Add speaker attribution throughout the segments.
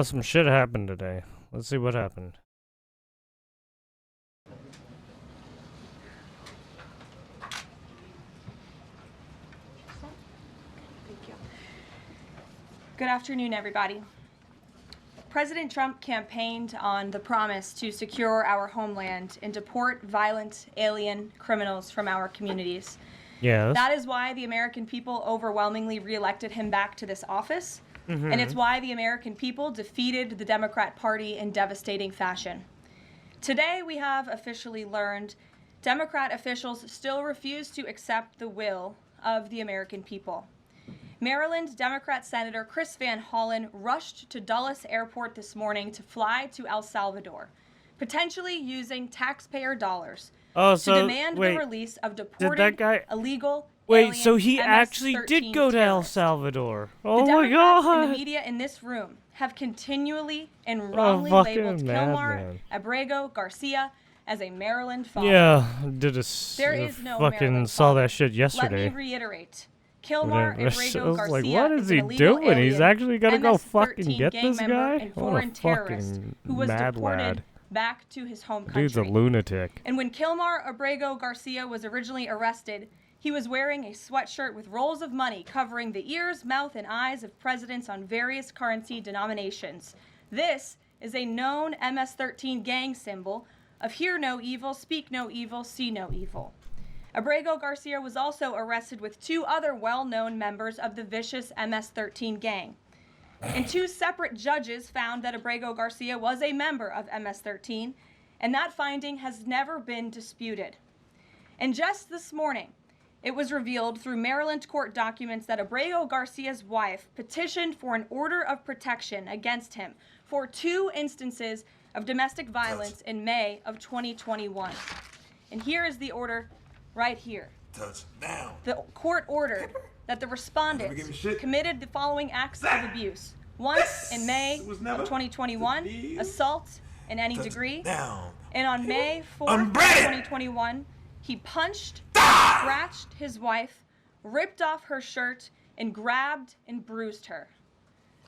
Speaker 1: some shit happened today. Let's see what happened.
Speaker 2: Thank you. Good afternoon, everybody. President Trump campaigned on the promise to secure our homeland and deport violent alien criminals from our communities.
Speaker 1: Yes.
Speaker 2: That is why the American people overwhelmingly reelected him back to this office. And it's why the American people defeated the Democrat Party in devastating fashion. Today, we have officially learned Democrat officials still refuse to accept the will of the American people. Maryland Democrat Senator Chris Van Hollen rushed to Dulles Airport this morning to fly to El Salvador, potentially using taxpayer dollars to demand the release of deported illegal
Speaker 1: Wait, so he
Speaker 2: MS-13
Speaker 1: actually did go to El Salvador. Oh
Speaker 2: the
Speaker 1: my
Speaker 2: Democrats
Speaker 1: god.
Speaker 2: and the media in this room have continually and wrongly labeled Kilmar Abrego Garcia as a Maryland father.
Speaker 1: Yeah,
Speaker 2: There is no
Speaker 1: fucking
Speaker 2: Maryland
Speaker 1: saw
Speaker 2: father.
Speaker 1: that shit yesterday.
Speaker 2: Let me reiterate. Kilmar Abrego
Speaker 1: I was
Speaker 2: Garcia
Speaker 1: like, what is
Speaker 2: an
Speaker 1: he
Speaker 2: illegal
Speaker 1: doing? He's
Speaker 2: alien,
Speaker 1: actually gonna go fucking
Speaker 2: MS-13
Speaker 1: get
Speaker 2: gang
Speaker 1: this
Speaker 2: member
Speaker 1: guy?
Speaker 2: and
Speaker 1: What a
Speaker 2: foreign terrorist
Speaker 1: fucking
Speaker 2: who was
Speaker 1: mad
Speaker 2: deported
Speaker 1: lad.
Speaker 2: back to his home country.
Speaker 1: Dude's a lunatic.
Speaker 2: And when Kilmar Abrego Garcia was originally arrested, he was wearing a sweatshirt with rolls of money covering the ears, mouth, and eyes of presidents on various currency denominations. This is a known MS-13 gang symbol of hear no evil, speak no evil, see no evil. Abrego Garcia was also arrested with two other well-known members of the vicious MS-13 gang. And two separate judges found that Abrego Garcia was a member of MS-13, and that finding has never been disputed. And just this morning, it was revealed through Maryland court documents that Abrego Garcia's wife petitioned for an order of protection against him for 2 instances of domestic violence in May of 2021. And here is the order right here.
Speaker 3: Touchdown.
Speaker 2: The court ordered that the respondents committed the following acts of abuse. Once in May of 2021, assault in any degree. And on May 4th, 2021, he punched, scratched his wife, ripped off her shirt, and grabbed and bruised her.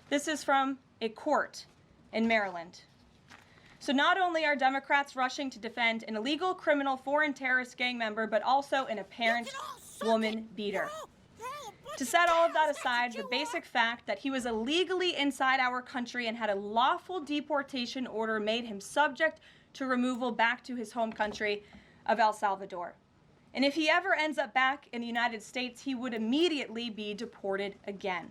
Speaker 2: This is from a court in Maryland. So not only are Democrats rushing to defend an illegal criminal foreign terrorist gang member, but also an apparent woman beater. To set all of that aside, the basic fact that he was illegally inside our country and had a lawful deportation order made him subject to removal back to his home country of El Salvador. And if he ever ends up back in the United States, he would immediately be deported again.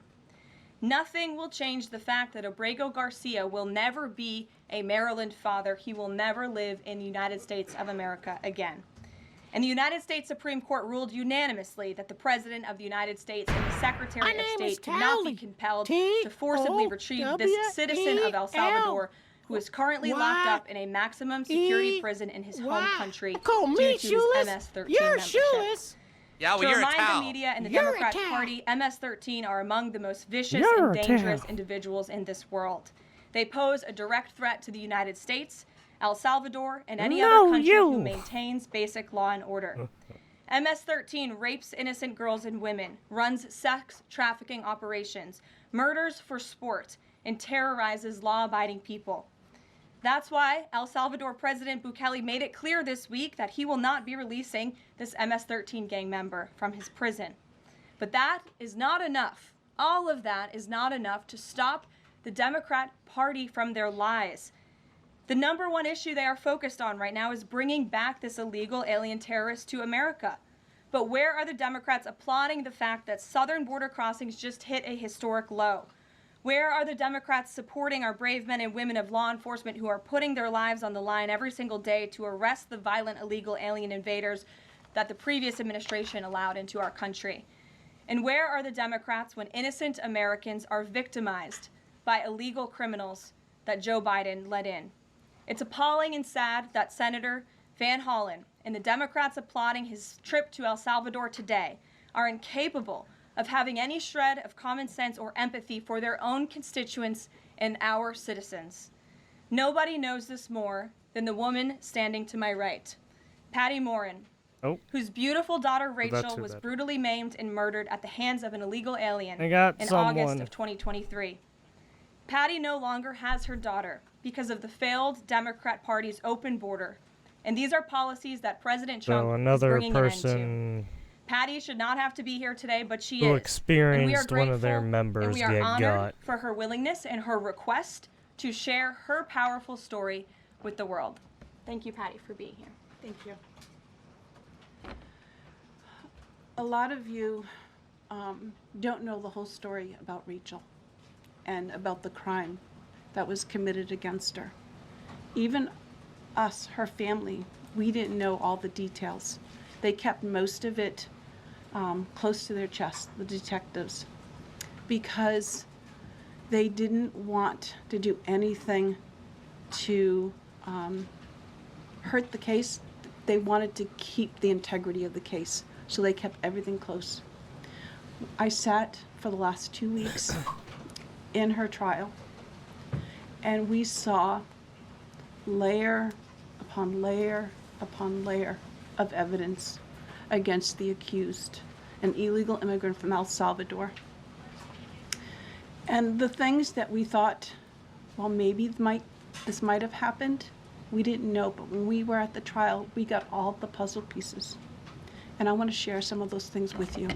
Speaker 2: Nothing will change the fact that Abrego Garcia will never be a Maryland father. He will never live in the United States of America again. And the United States Supreme Court ruled unanimously that the President of the United States and the Secretary of State cannot be compelled to forcibly retrieve this citizen of El Salvador who is currently locked up in a maximum security prison in his home country due to his MS-13 membership.
Speaker 4: Yeah, well,
Speaker 2: to
Speaker 4: you're
Speaker 2: remind
Speaker 4: a towel.
Speaker 2: the media and the Democrat Party, MS-13 are among the most vicious and dangerous individuals in this world. They pose a direct threat to the United States, El Salvador, and any other country who maintains basic law and order. MS-13 rapes innocent girls and women, runs sex trafficking operations, murders for sport, and terrorizes law-abiding people. That's why El Salvador President Bukele made it clear this week that he will not be releasing this MS-13 gang member from his prison. But that is not enough. All of that is not enough to stop the Democrat Party from their lies. The number one issue they are focused on right now is bringing back this illegal alien terrorist to America. But where are the Democrats applauding the fact that southern border crossings just hit a historic low? Where are the Democrats supporting our brave men and women of law enforcement who are putting their lives on the line every single day to arrest the violent illegal alien invaders that the previous administration allowed into our country? And where are the Democrats when innocent Americans are victimized by illegal criminals that Joe Biden let in? It's appalling and sad that Senator Van Hollen and the Democrats applauding his trip to El Salvador today are incapable of having any shred of common sense or empathy for their own constituents and our citizens. Nobody knows this more than the woman standing to my right, Patty Morin, whose beautiful daughter Rachel was brutally maimed and murdered at the hands of an illegal alien in August of 2023. Patty no longer has her daughter because of the failed Democrat Party's open border. And these are policies that President Trump is bringing an end to. Patty should not have to be here today, but she is.
Speaker 1: Experienced
Speaker 2: and we are grateful,
Speaker 1: one of their members
Speaker 2: and we are
Speaker 1: get
Speaker 2: honored
Speaker 1: got.
Speaker 2: for her willingness and her request to share her powerful story with the world. Thank you, Patty, for being here.
Speaker 3: Thank you. A lot of you don't know the whole story about Rachel and about the crime that was committed against her. Even us, her family, we didn't know all the details. They kept most of it close to their chest, the detectives, because they didn't want to do anything to hurt the case. They wanted to keep the integrity of the case, so they kept everything close. I sat for the last 2 weeks in her trial, and we saw layer upon layer upon layer of evidence against the accused, an illegal immigrant from El Salvador. And the things that we thought, well, maybe this might have happened, we didn't know. But when we were at the trial, we got all the puzzle pieces. And I want to share some of those things with you.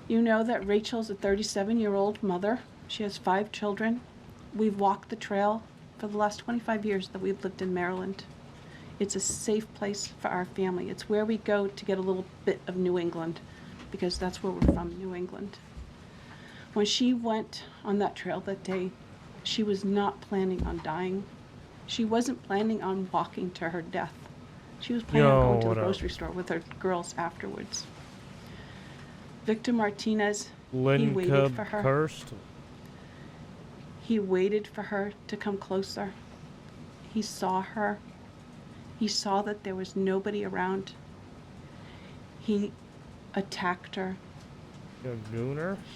Speaker 3: You know that Rachel's a 37-year-old mother. She has 5 children. We've walked the trail for the last 25 years that we've lived in Maryland. It's a safe place for our family. It's where we go to get a little bit of New England, because that's where we're from, New England. When she went on that trail that day, she was not planning on dying. She wasn't planning on walking to her death. She was planning on going to the grocery store with her girls afterwards. Victor Martinez, he waited for her. He waited for her to come closer. He saw her. He saw that there was nobody around. He attacked her.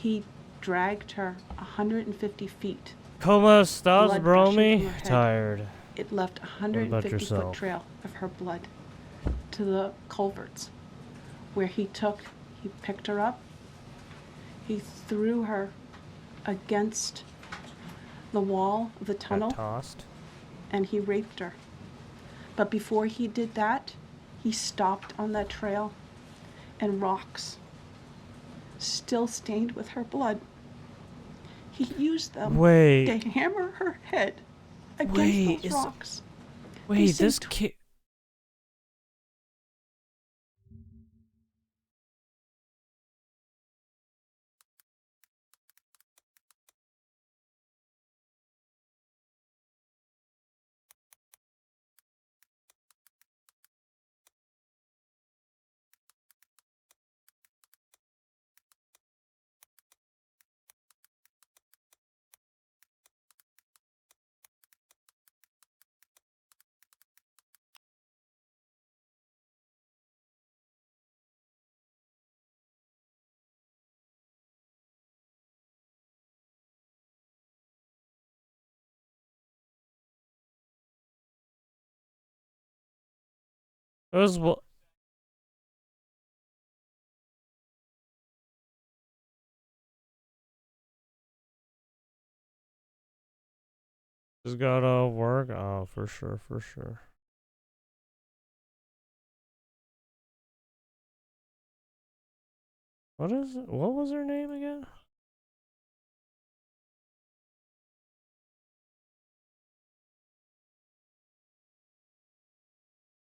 Speaker 3: He dragged her 150 feet.
Speaker 1: ¿Cómo estás, Bromy? Tired.
Speaker 3: It left a 150-foot trail of her blood to the culverts, where he picked her up, he threw her against the wall of the tunnel, and he raped her. But before he did that, he stopped on that trail, and rocks, still stained with her blood, he used them to hammer her head against those rocks.
Speaker 1: Wait, this kid... It was what? Just gotta work. Oh, for sure, for sure. What is it? What was her name again?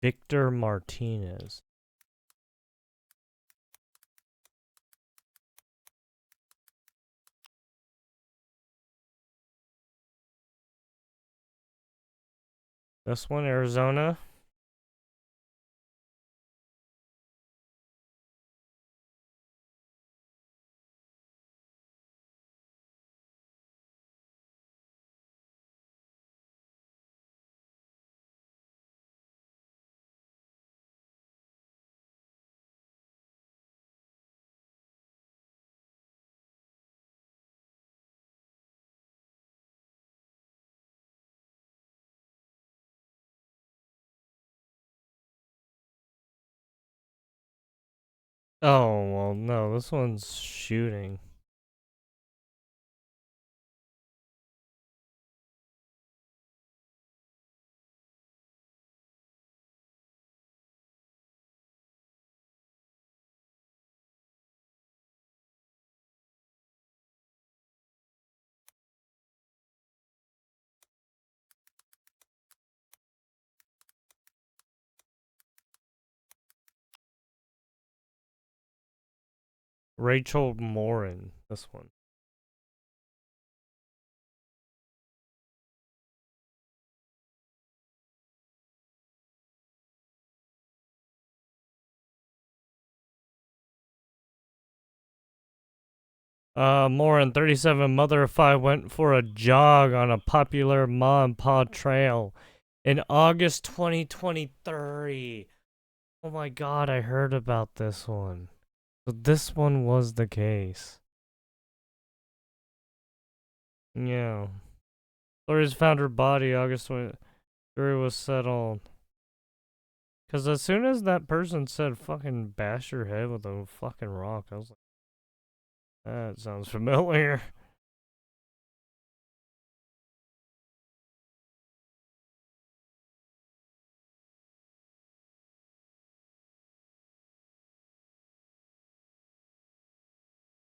Speaker 1: Victor Martinez. This one, Arizona. Oh, well, no, this one's shooting. Rachel Morin. This one. Morin, 37, mother of 5, went for a jog on a popular Ma and Pa trail in August 2023. Oh my god, I heard about this one. So this one was the case. Yeah. Authorities found her body August 20. Jury was settled. Because as soon as that person said fucking bash your head with a fucking rock, I was like, that sounds familiar.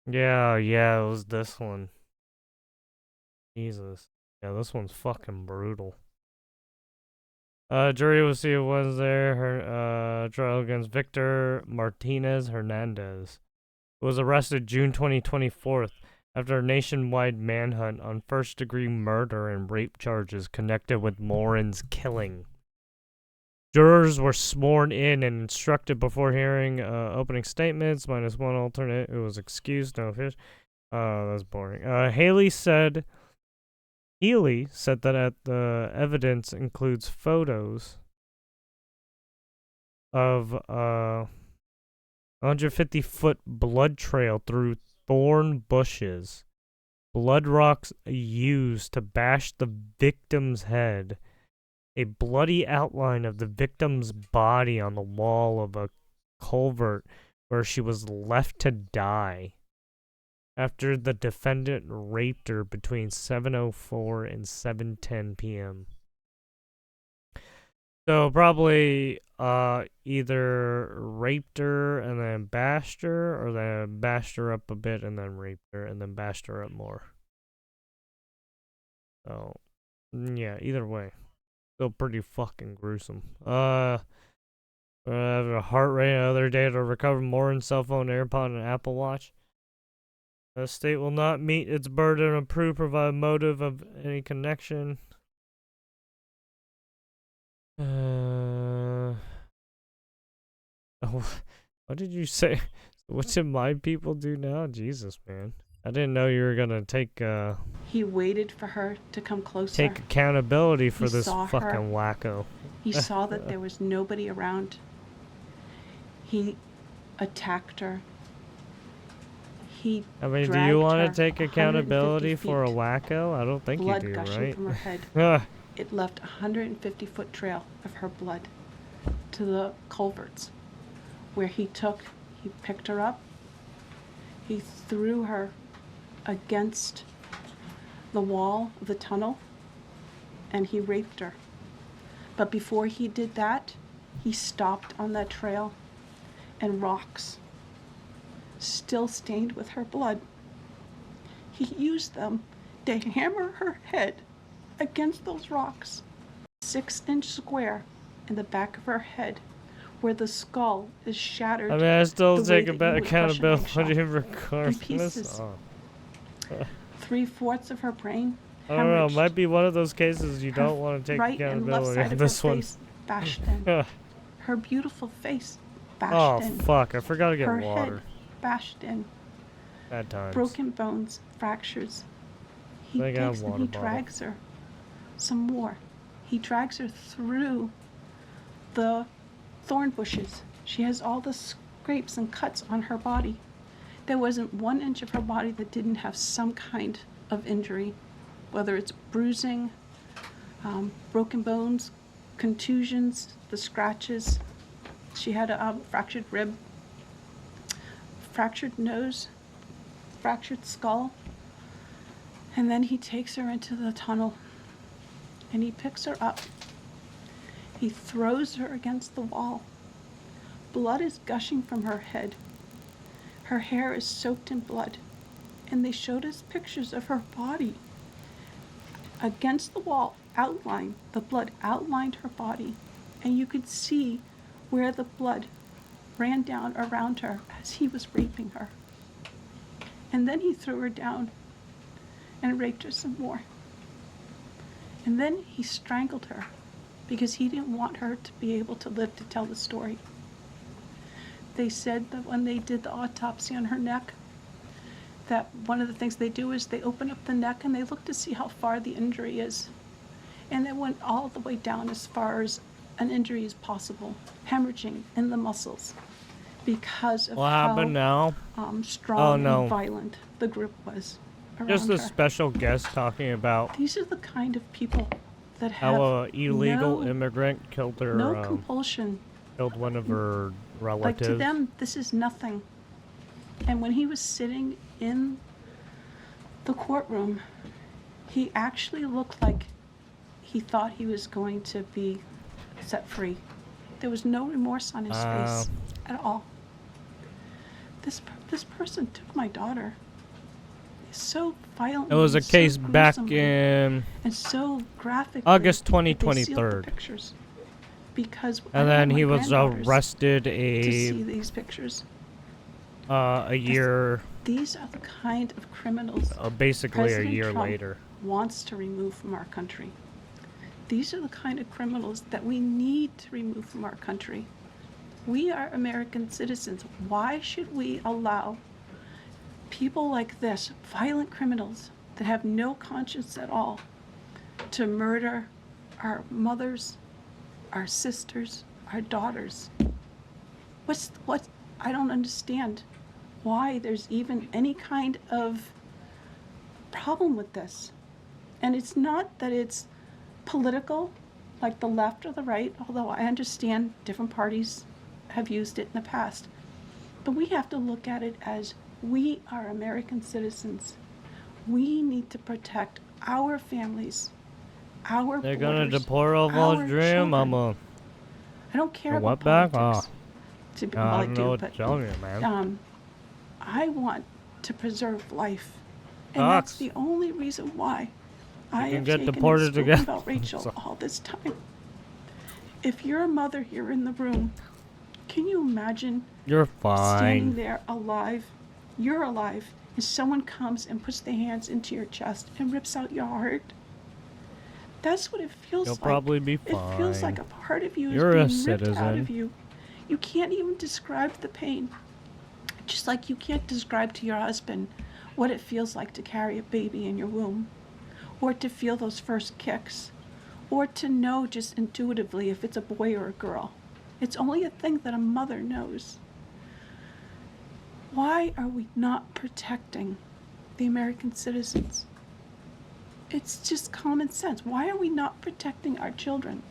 Speaker 1: Yeah, it was this one. Jesus. Yeah, this one's fucking brutal. Jury will see who was there. Her trial against Victor Martinez Hernandez, who was arrested June 2024 after a nationwide manhunt on first-degree murder and rape charges connected with Morin's killing. Jurors were sworn in and instructed before hearing opening statements, minus one alternate who was excused. No fish. That's boring. Healy said that the evidence includes photos of a 150-foot blood trail through thorn bushes, blood rocks used to bash the victim's head, a bloody outline of the victim's body on the wall of a culvert where she was left to die after the defendant raped her between 7:04 and 7:10 p.m. So probably either raped her and then bashed her, or then bashed her up a bit and then raped her and then bashed her up more. So yeah, either way. Still pretty fucking gruesome. A heart rate and other data to recover Morin's cell phone, AirPod, and Apple Watch. The state will not meet its burden of proof, provide motive of any connection. Oh, what did you say? What did my people do now? Jesus, man. I didn't know you were gonna take,
Speaker 3: He waited for her to come closer.
Speaker 1: take accountability for
Speaker 3: He
Speaker 1: this
Speaker 3: saw
Speaker 1: fucking
Speaker 3: her.
Speaker 1: wacko.
Speaker 3: He saw that there was nobody around. He attacked her. He
Speaker 1: I mean, do
Speaker 3: dragged
Speaker 1: you want
Speaker 3: her
Speaker 1: to take
Speaker 3: 150
Speaker 1: accountability for a
Speaker 3: feet.
Speaker 1: wacko? I don't think
Speaker 3: Blood
Speaker 1: you do,
Speaker 3: gushing
Speaker 1: right?
Speaker 3: from her head. It left a 150-foot trail of her blood to the culverts, where he picked her up, he threw her against the wall of the tunnel, and he raped her. But before he did that, he stopped on that trail, and rocks, still stained with her blood, he used them to hammer her head against those rocks, 6-inch square in the back of her head, where the skull is shattered.
Speaker 1: I mean, I still
Speaker 3: the way
Speaker 1: take
Speaker 3: that you would crush an
Speaker 1: accountability
Speaker 3: eggshell.
Speaker 1: regardless.
Speaker 3: pieces.
Speaker 1: Oh.
Speaker 3: 3/4 of her brain
Speaker 1: I don't know. It
Speaker 3: hemorrhaged.
Speaker 1: might be one of those cases you
Speaker 3: Her
Speaker 1: don't want to take
Speaker 3: right and left
Speaker 1: accountability
Speaker 3: side
Speaker 1: on
Speaker 3: of
Speaker 1: this
Speaker 3: her
Speaker 1: one.
Speaker 3: face bashed in. Her beautiful face bashed
Speaker 1: Oh,
Speaker 3: in.
Speaker 1: fuck. I forgot to get
Speaker 3: Her
Speaker 1: water.
Speaker 3: head bashed in.
Speaker 1: Bad times.
Speaker 3: Broken bones, fractures. He
Speaker 1: I got a
Speaker 3: takes and
Speaker 1: water
Speaker 3: he
Speaker 1: bottle.
Speaker 3: drags her some more. He drags her through the thorn bushes. She has all the scrapes and cuts on her body. There wasn't 1 inch of her body that didn't have some kind of injury, whether it's bruising, broken bones, contusions, the scratches. She had a fractured rib, fractured nose, fractured skull. And then he takes her into the tunnel and he picks her up. He throws her against the wall. Blood is gushing from her head. Her hair is soaked in blood. And they showed us pictures of her body against the wall, outlined. The blood outlined her body. And you could see where the blood ran down around her as he was raping her. And then he threw her down and raped her some more. And then he strangled her because he didn't want her to be able to live to tell the story. They said that when they did the autopsy on her neck, that one of the things they do is they open up the neck and they look to see how far the injury is. And it went all the way down as far as an injury is possible, hemorrhaging in the muscles because of how strong and violent the group was around
Speaker 1: Just a
Speaker 3: her.
Speaker 1: special guest talking about
Speaker 3: These are the kind of people that have
Speaker 1: how an illegal immigrant killed her.
Speaker 3: no compulsion.
Speaker 1: Killed one of her relatives.
Speaker 3: Like, to them, this is nothing. And when he was sitting in the courtroom, he actually looked like he thought he was going to be set free. There was no remorse on his face at all. This person took my daughter so violently.
Speaker 1: It was a case
Speaker 3: so
Speaker 1: back in
Speaker 3: and so graphically.
Speaker 1: August
Speaker 3: that they sealed
Speaker 1: 2023.
Speaker 3: the pictures because
Speaker 1: And then he was
Speaker 3: granddaughters
Speaker 1: arrested
Speaker 3: to see these pictures.
Speaker 1: a year,
Speaker 3: These are the kind of criminals
Speaker 1: basically
Speaker 3: President
Speaker 1: a year
Speaker 3: Trump
Speaker 1: later.
Speaker 3: wants to remove from our country. These are the kind of criminals that we need to remove from our country. We are American citizens. Why should we allow people like this, violent criminals that have no conscience at all, to murder our mothers, our sisters, our daughters? I don't understand why there's even any kind of problem with this. And it's not that it's political, like the left or the right, although I understand different parties have used it in the past. But we have to look at it as we are American citizens. We need to protect our families, our
Speaker 1: They're
Speaker 3: borders,
Speaker 1: gonna deport all
Speaker 3: our
Speaker 1: those dream.
Speaker 3: children. I don't care about
Speaker 1: what back?
Speaker 3: politics. Well,
Speaker 1: I
Speaker 3: I
Speaker 1: don't know
Speaker 3: do,
Speaker 1: what
Speaker 3: but
Speaker 1: to tell you, man.
Speaker 3: I want to preserve life, and that's
Speaker 1: Sucks.
Speaker 3: the only reason why I
Speaker 1: can
Speaker 3: have
Speaker 1: get
Speaker 3: taken and
Speaker 1: deported
Speaker 3: spoken
Speaker 1: again.
Speaker 3: about Rachel
Speaker 1: So-
Speaker 3: all this time. If you're a mother here in the room, can you imagine
Speaker 1: You're
Speaker 3: standing
Speaker 1: fine.
Speaker 3: there alive? You're alive, and someone comes and puts their hands into your chest and rips out your heart? That's what it feels
Speaker 1: You'll
Speaker 3: like.
Speaker 1: probably be
Speaker 3: It feels like
Speaker 1: fine.
Speaker 3: a part of you
Speaker 1: You're a
Speaker 3: is being ripped out
Speaker 1: citizen.
Speaker 3: of you. You can't even describe the pain. Just like you can't describe to your husband what it feels like to carry a baby in your womb, or to feel those first kicks, or to know just intuitively if it's a boy or a girl. It's only a thing that a mother knows. Why are we not protecting the American citizens? It's just common sense. Why are we not protecting our children?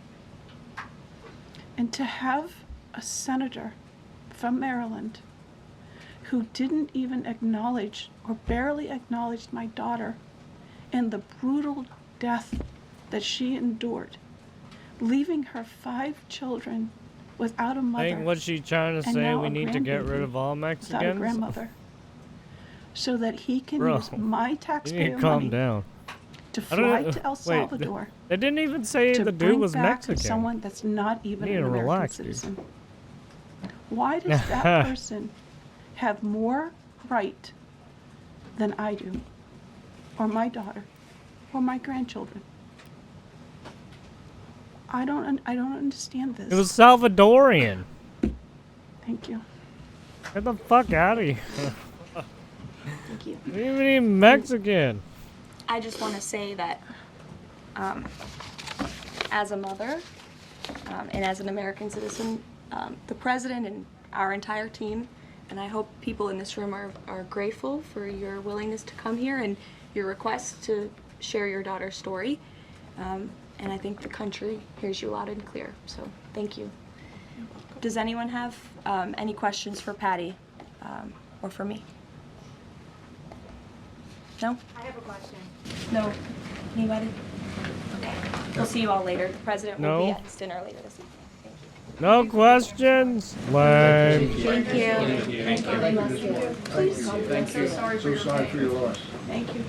Speaker 3: And to have a senator from Maryland who didn't even acknowledge or barely acknowledged my daughter and the brutal death that she endured, leaving her 5 children without a
Speaker 1: I
Speaker 3: mother.
Speaker 1: think what she's trying to
Speaker 3: and
Speaker 1: say,
Speaker 3: now
Speaker 1: we
Speaker 3: a
Speaker 1: need to get rid
Speaker 3: grandbaby
Speaker 1: of all
Speaker 3: without a
Speaker 1: Mexicans.
Speaker 3: grandmother, so that he can
Speaker 1: Bro,
Speaker 3: use my
Speaker 1: You need
Speaker 3: taxpayer
Speaker 1: to calm
Speaker 3: money
Speaker 1: down.
Speaker 3: to
Speaker 1: I don't
Speaker 3: fly
Speaker 1: know-
Speaker 3: to El
Speaker 1: wait,
Speaker 3: Salvador
Speaker 1: They didn't even say
Speaker 3: to
Speaker 1: the dude
Speaker 3: bring
Speaker 1: was
Speaker 3: back
Speaker 1: Mexican.
Speaker 3: someone that's not even
Speaker 1: You need
Speaker 3: an
Speaker 1: to
Speaker 3: American
Speaker 1: relax, dude.
Speaker 3: citizen. Why does that person have more right than I do, or my daughter, or my grandchildren? I don't understand this.
Speaker 1: It was Salvadorian.
Speaker 3: Thank you.
Speaker 1: Get the fuck out of here.
Speaker 3: Thank you.
Speaker 1: What do you mean Mexican?
Speaker 2: I just want to say that as a mother and as an American citizen, the president and our entire team, and I hope people in this room are grateful for your willingness to come here and your request to share your daughter's story. And I think the country hears you loud and clear. So thank you. Does anyone have any questions for Patty or for me? No?
Speaker 4: I have a question.
Speaker 2: No? Anybody? Okay. We'll see you all later. The president will
Speaker 1: No.
Speaker 2: be at his dinner later this evening. Thank you.
Speaker 1: No questions? Lame.
Speaker 2: Thank you.
Speaker 5: So sorry for your loss.
Speaker 3: Thank you.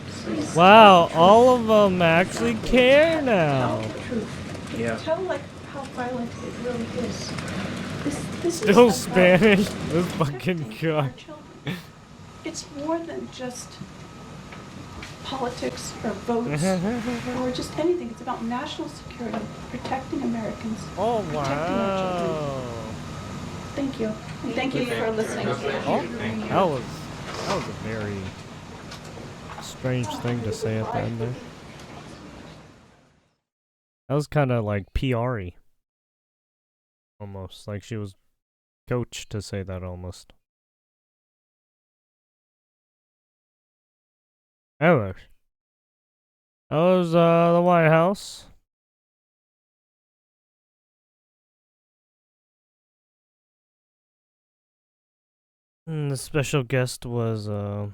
Speaker 1: Wow, all of them actually care now.
Speaker 5: Yeah.
Speaker 3: Tell like how violent it really is. This is
Speaker 1: Still
Speaker 3: about
Speaker 1: Spanish? This fucking
Speaker 3: protecting our
Speaker 1: guy.
Speaker 3: children. it's more than just politics or votes or just anything. It's about national security, protecting Americans,
Speaker 1: Oh,
Speaker 3: protecting our children.
Speaker 1: wow.
Speaker 3: Thank you. And thank you for listening.
Speaker 1: Oh, that was a very strange thing to say at the end there. That was kind of like PR-y. Almost. Like she was coached to say that almost. Anyways. That was the White House. And the special guest was a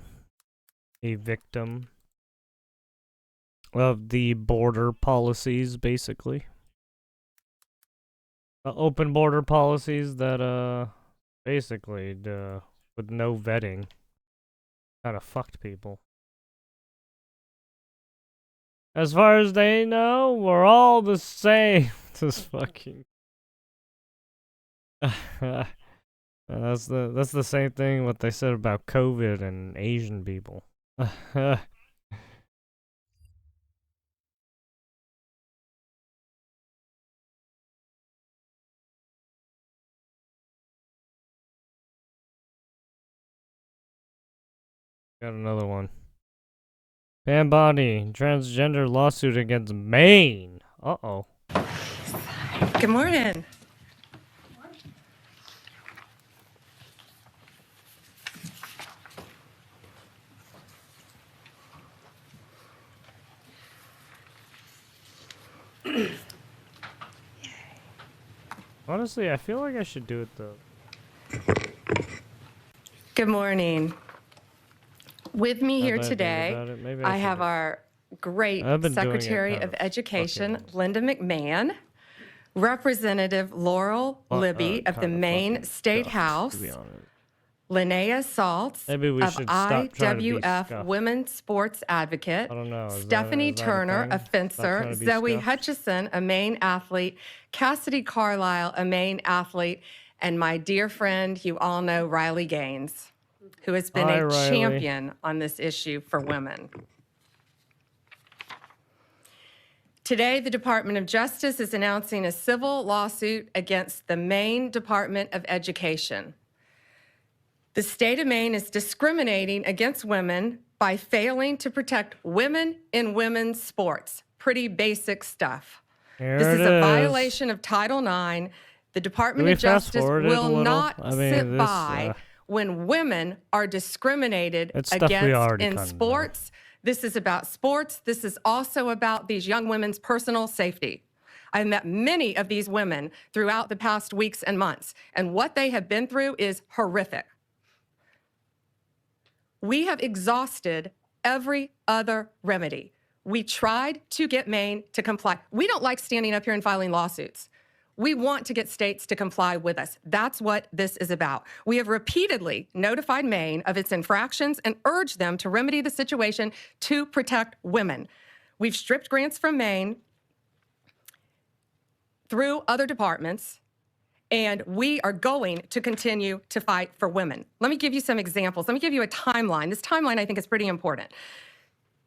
Speaker 1: victim of the border policies, basically. Open border policies that, basically, with no vetting, kind of fucked people. As far as they know, we're all the same. Just fucking. That's the same thing what they said about COVID and Asian people. Got another one. Pam Bondi, transgender lawsuit against Maine. Uh-oh.
Speaker 4: Good morning.
Speaker 1: Honestly, I feel like I should do it though.
Speaker 4: Good morning. With me here
Speaker 1: Now that I think
Speaker 4: today,
Speaker 1: about it, maybe
Speaker 4: I
Speaker 1: should
Speaker 4: have
Speaker 1: do it.
Speaker 4: our great
Speaker 1: I've been doing it
Speaker 4: Secretary
Speaker 1: kind
Speaker 4: of
Speaker 1: of
Speaker 4: Education,
Speaker 1: fucking-
Speaker 4: Linda McMahon, Representative Laurel Libby of the
Speaker 1: kinda
Speaker 4: Maine
Speaker 1: fucking
Speaker 4: State
Speaker 1: scuffed,
Speaker 4: House,
Speaker 1: to be honest.
Speaker 4: Linnea Saltz
Speaker 1: Maybe we
Speaker 4: of
Speaker 1: should stop trying to be
Speaker 4: IWF
Speaker 1: scuffed.
Speaker 4: Women's Sports Advocate,
Speaker 1: I don't know. Is
Speaker 4: Stephanie
Speaker 1: that a
Speaker 4: Turner, a
Speaker 1: thing? Stop
Speaker 4: fencer,
Speaker 1: trying to be
Speaker 4: Zoe
Speaker 1: scuffed?
Speaker 4: Hutchison, a Maine athlete, Cassidy Carlisle, a Maine athlete, and my dear friend, you all know Riley Gaines, who has been
Speaker 1: Hi,
Speaker 4: a
Speaker 1: Riley.
Speaker 4: champion on this issue for women. Today, the Department of Justice is announcing a civil lawsuit against the Maine Department of Education. The state of Maine is discriminating against women by failing to protect women in women's sports. Pretty basic stuff.
Speaker 1: Here
Speaker 4: This
Speaker 1: it
Speaker 4: is a
Speaker 1: is.
Speaker 4: violation of Title IX. The Department
Speaker 1: we
Speaker 4: of Justice
Speaker 1: fast-forward it a
Speaker 4: will
Speaker 1: little?
Speaker 4: not
Speaker 1: I mean,
Speaker 4: sit
Speaker 1: this,
Speaker 4: by when women are discriminated
Speaker 1: It's stuff we
Speaker 4: against
Speaker 1: already
Speaker 4: in
Speaker 1: kinda know.
Speaker 4: sports. This is about sports. This is also about these young women's personal safety. I've met many of these women throughout the past weeks and months, and what they have been through is horrific. We have exhausted every other remedy. We tried to get Maine to comply. We don't like standing up here and filing lawsuits. We want to get states to comply with us. That's what this is about. We have repeatedly notified Maine of its infractions and urged them to remedy the situation to protect women. We've stripped grants from Maine through other departments, and we are going to continue to fight for women. Let me give you some examples. Let me give you a timeline. This timeline, I think, is pretty important.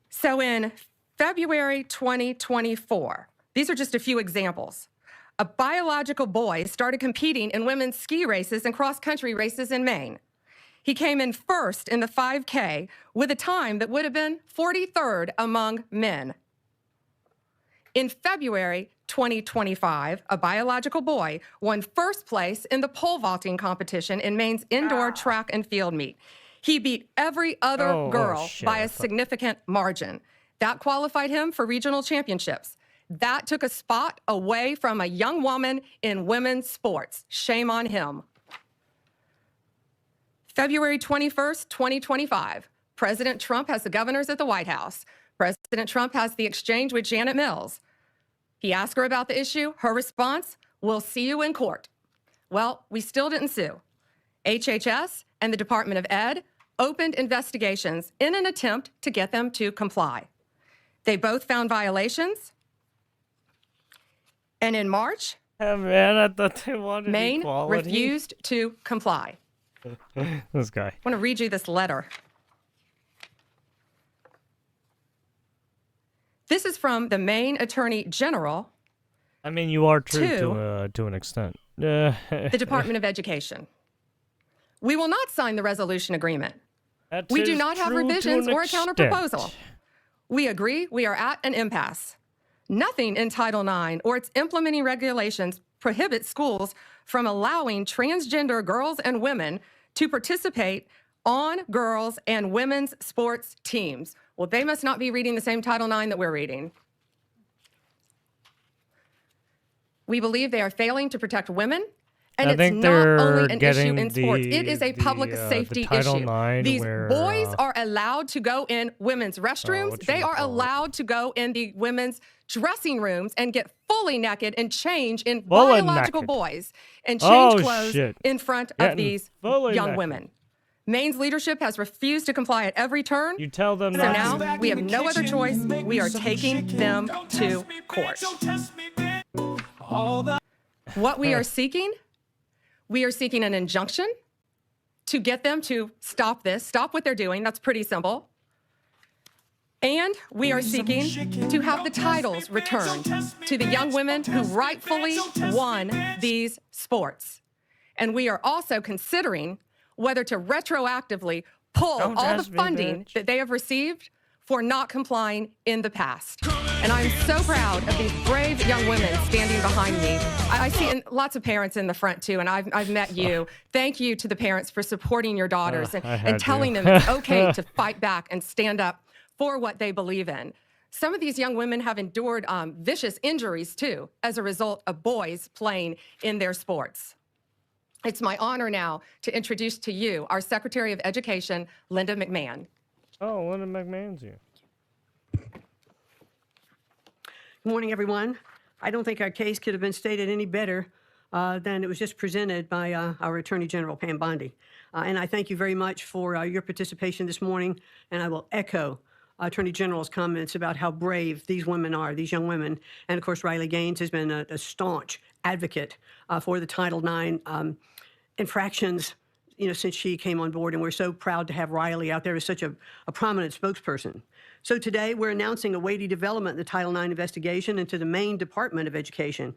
Speaker 4: So in February 2024, these are just a few examples. A biological boy started competing in women's ski races and cross-country races in Maine. He came in first in the 5K with a time that would have been 43rd among men. In February 2025, a biological boy won first place in the pole vaulting competition in Maine's indoor track and field meet. He beat every other girl by a significant margin. That qualified him for regional championships. That took a spot away from a young woman in women's sports. Shame on him. February 21st, 2025, President Trump has the governors at the White House. President Trump has the exchange with Janet Mills. He asked her about the issue. Her response, "We'll see you in court." Well, we still didn't sue. HHS and the Department of Ed opened investigations in an attempt to get them to comply. They both found violations. And in March,
Speaker 1: man, I thought they wanted
Speaker 4: Maine
Speaker 1: equality.
Speaker 4: refused to comply.
Speaker 1: This guy.
Speaker 4: I want to read you this letter. This is from the Maine Attorney General.
Speaker 1: I mean, you are true to an extent.
Speaker 4: The Department of Education. We will not sign the resolution agreement. We do not have revisions or a counterproposal. We agree we are at an impasse. Nothing in Title IX or its implementing regulations prohibits schools from allowing transgender girls and women to participate on girls' and women's sports teams. Well, they must not be reading the same Title IX that we're reading. We believe they are failing to protect women, and it's not only an issue in sports. It is a public safety issue. These boys are allowed to go in women's restrooms. They are allowed to go in the women's dressing rooms and get fully naked and change in biological boys and change clothes in front of these young women. Maine's leadership has refused to comply at every turn.
Speaker 1: You tell them
Speaker 4: so now we have no other choice. We are taking them to court. What we are seeking an injunction to get them to stop this, stop what they're doing. That's pretty simple. And we are seeking to have the titles returned to the young women who rightfully won these sports. And we are also considering whether to retroactively pull all the funding that they have received for not complying in the past. And I'm so proud of these brave young women standing behind me. I see lots of parents in the front too, and I've met you. Thank you to the parents for supporting your daughters and telling them it's okay to fight back and stand up for what they believe in. Some of these young women have endured vicious injuries too as a result of boys playing in their sports. It's my honor now to introduce to you our Secretary of Education, Linda McMahon.
Speaker 1: Oh, Linda McMahon's here.
Speaker 6: Good morning, everyone. I don't think our case could have been stated any better than it was just presented by our Attorney General, Pam Bondi. And I thank you very much for your participation this morning, and I will echo Attorney General's comments about how brave these women are, these young women. And of course, Riley Gaines has been a staunch advocate for the Title IX infractions, since she came on board, and we're so proud to have Riley out there as such a prominent spokesperson. So today, we're announcing a weighty development in the Title IX investigation into the Maine Department of Education.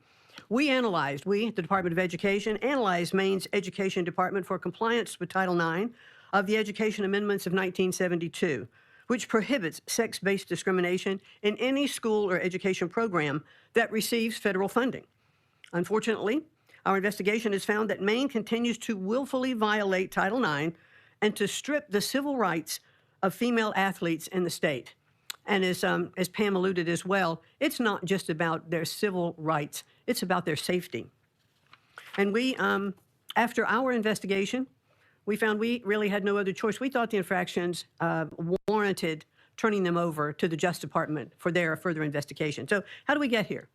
Speaker 6: The Department of Education, analyzed Maine's Education Department for compliance with Title IX of the Education Amendments of 1972, which prohibits sex-based discrimination in any school or education program that receives federal funding. Unfortunately, our investigation has found that Maine continues to willfully violate Title IX and to strip the civil rights of female athletes in the state. And as Pam alluded as well, it's not just about their civil rights, it's about their safety. And we, after our investigation, we found we really had no other choice. We thought the infractions warranted turning them over to the Justice Department for their further investigation. So how do we get here?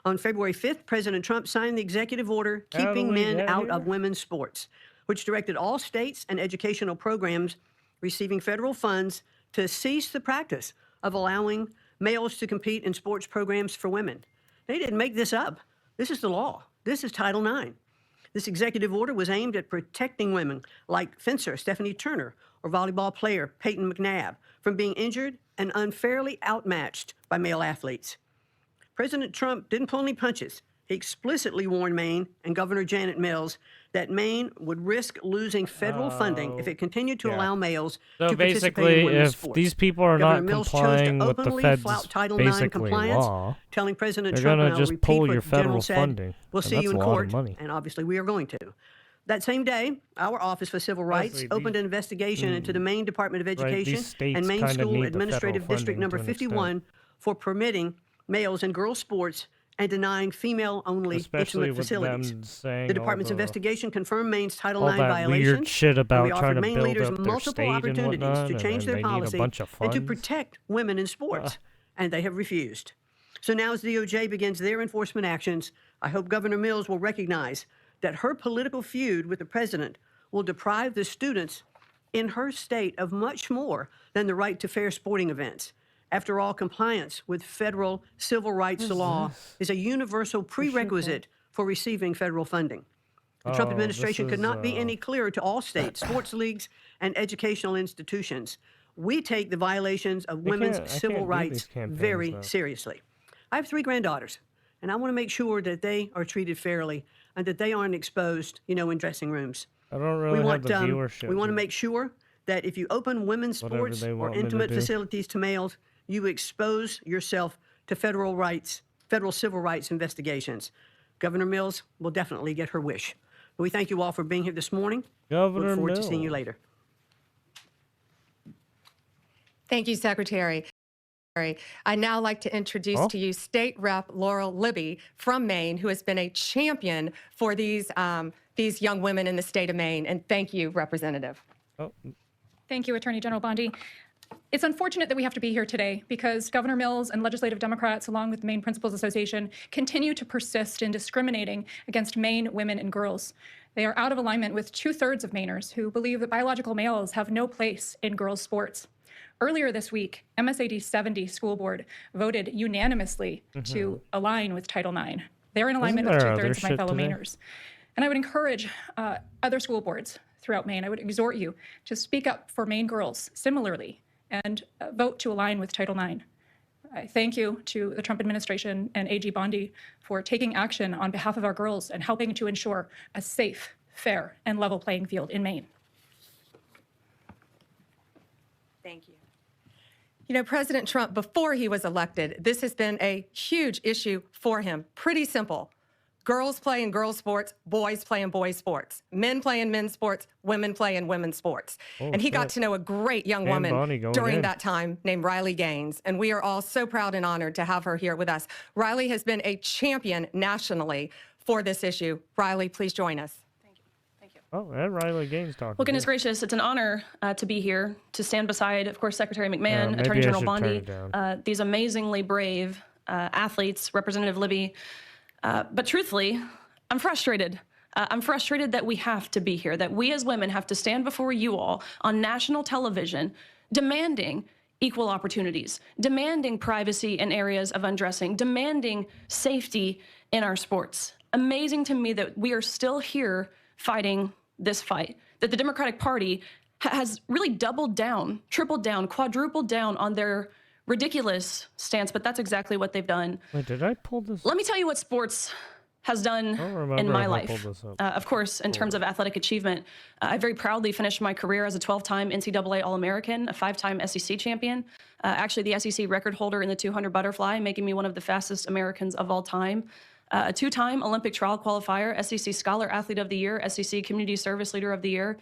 Speaker 6: On February 5th, President Trump signed the executive order keeping men out of women's sports, which directed all states and educational programs receiving federal funds to cease the practice of allowing males to compete in sports programs for women. They didn't make this up. This is the law. This is Title IX. This executive order was aimed at protecting women like fencer Stephanie Turner or volleyball player Peyton McNabb from being injured and unfairly outmatched by male athletes. President Trump didn't pull any punches. He explicitly warned Maine and Governor Janet Mills that Maine would risk losing federal funding if it continued to allow males to participate in women's sports.
Speaker 1: So basically, if these people are
Speaker 6: Governor
Speaker 1: not
Speaker 6: Mills
Speaker 1: complying with the Fed's
Speaker 6: Title IX
Speaker 1: basically
Speaker 6: compliance,
Speaker 1: law,
Speaker 6: telling President
Speaker 1: they're
Speaker 6: Trump,
Speaker 1: going
Speaker 6: and
Speaker 1: to
Speaker 6: I'll
Speaker 1: just
Speaker 6: repeat
Speaker 1: pull
Speaker 6: what
Speaker 1: your
Speaker 6: the General
Speaker 1: federal
Speaker 6: said,
Speaker 1: funding.
Speaker 6: we'll see you in
Speaker 1: That's a lot
Speaker 6: court,
Speaker 1: of money.
Speaker 6: and obviously we are going to. That same day, our Office for Civil Rights opened an investigation into the Maine Department of Education and Maine School Administrative District Number 51 for permitting males and girls sports and denying female-only intimate facilities. The department's investigation confirmed Maine's Title IX violations.
Speaker 1: Weird shit about
Speaker 6: we
Speaker 1: trying
Speaker 6: offered
Speaker 1: to
Speaker 6: Maine
Speaker 1: build
Speaker 6: leaders
Speaker 1: up their
Speaker 6: multiple
Speaker 1: state and
Speaker 6: opportunities
Speaker 1: whatnot,
Speaker 6: to change their policy and to protect women in sports, and they have refused. So now as the DOJ begins their enforcement actions, I hope Governor Mills will recognize that her political feud with the president will deprive the students in her state of much more than the right to fair sporting events. After all, compliance with federal civil rights law is a universal prerequisite for receiving federal funding. The Trump administration could not be any clearer to all states, sports leagues, and educational institutions. we take the violations of women's civil rights very seriously. I have 3 granddaughters, and I want to make sure that they are treated fairly and that they aren't exposed, in dressing rooms.
Speaker 1: I don't really have the viewership.
Speaker 6: We want to make sure that if you open women's sports or intimate facilities to males, you expose yourself to federal civil rights investigations. Governor Mills will definitely get her wish. We thank you all for being here this morning.
Speaker 1: Governor
Speaker 6: Look forward
Speaker 1: Mills.
Speaker 6: to seeing you later.
Speaker 4: Thank you, Secretary. I'd now like to introduce to you State Rep Laurel Libby from Maine, who has been a champion for these young women in the state of Maine. And thank you, Representative.
Speaker 7: Thank you, Attorney General Bondi. It's unfortunate that we have to be here today because Governor Mills and legislative Democrats, along with the Maine Principals Association, continue to persist in discriminating against Maine women and girls. They are out of alignment with 2/3 of Mainers who believe that biological males have no place in girls' sports. Earlier this week, MSAD 70 school board voted unanimously to align with Title IX. They're in alignment with 2/3 of my fellow Mainers. And I would encourage other school boards throughout Maine, I would exhort you to speak up for Maine girls similarly and vote to align with Title IX. I thank you to the Trump administration and AG Bondi for taking action on behalf of our girls and helping to ensure a safe, fair, and level playing field in Maine.
Speaker 4: Thank you. President Trump, before he was elected, this has been a huge issue for him. Pretty simple. Girls play in girls' sports, boys play in boys' sports. Men play in men's sports, women play in women's sports. And he got to know a great young woman during that time named Riley Gaines. And we are all so proud and honored to have her here with us. Riley has been a champion nationally for this issue. Riley, please join us.
Speaker 1: Oh, and Riley Gaines talking.
Speaker 2: Well, goodness gracious, it's an honor to be here, to stand beside, of course, Secretary McMahon, Attorney General Bondi, these amazingly brave athletes, Representative Libby. But truthfully, I'm frustrated. I'm frustrated that we have to be here, that we as women have to stand before you all on national television demanding equal opportunities, demanding privacy in areas of undressing, demanding safety in our sports. Amazing to me that we are still here fighting this fight, that the Democratic Party has really doubled down, tripled down, quadrupled down on their ridiculous stance, but that's exactly what they've done.
Speaker 1: Wait, did I pull this?
Speaker 2: Let me tell you what sports has done in my life. Of course, in terms of athletic achievement, I very proudly finished my career as a 12-time NCAA All-American, a 5-time SEC champion, actually the SEC record holder in the 200 butterfly, making me one of the fastest Americans of all time. A 2-time Olympic trial qualifier, SEC Scholar Athlete of the Year, SEC Community Service Leader of the Year.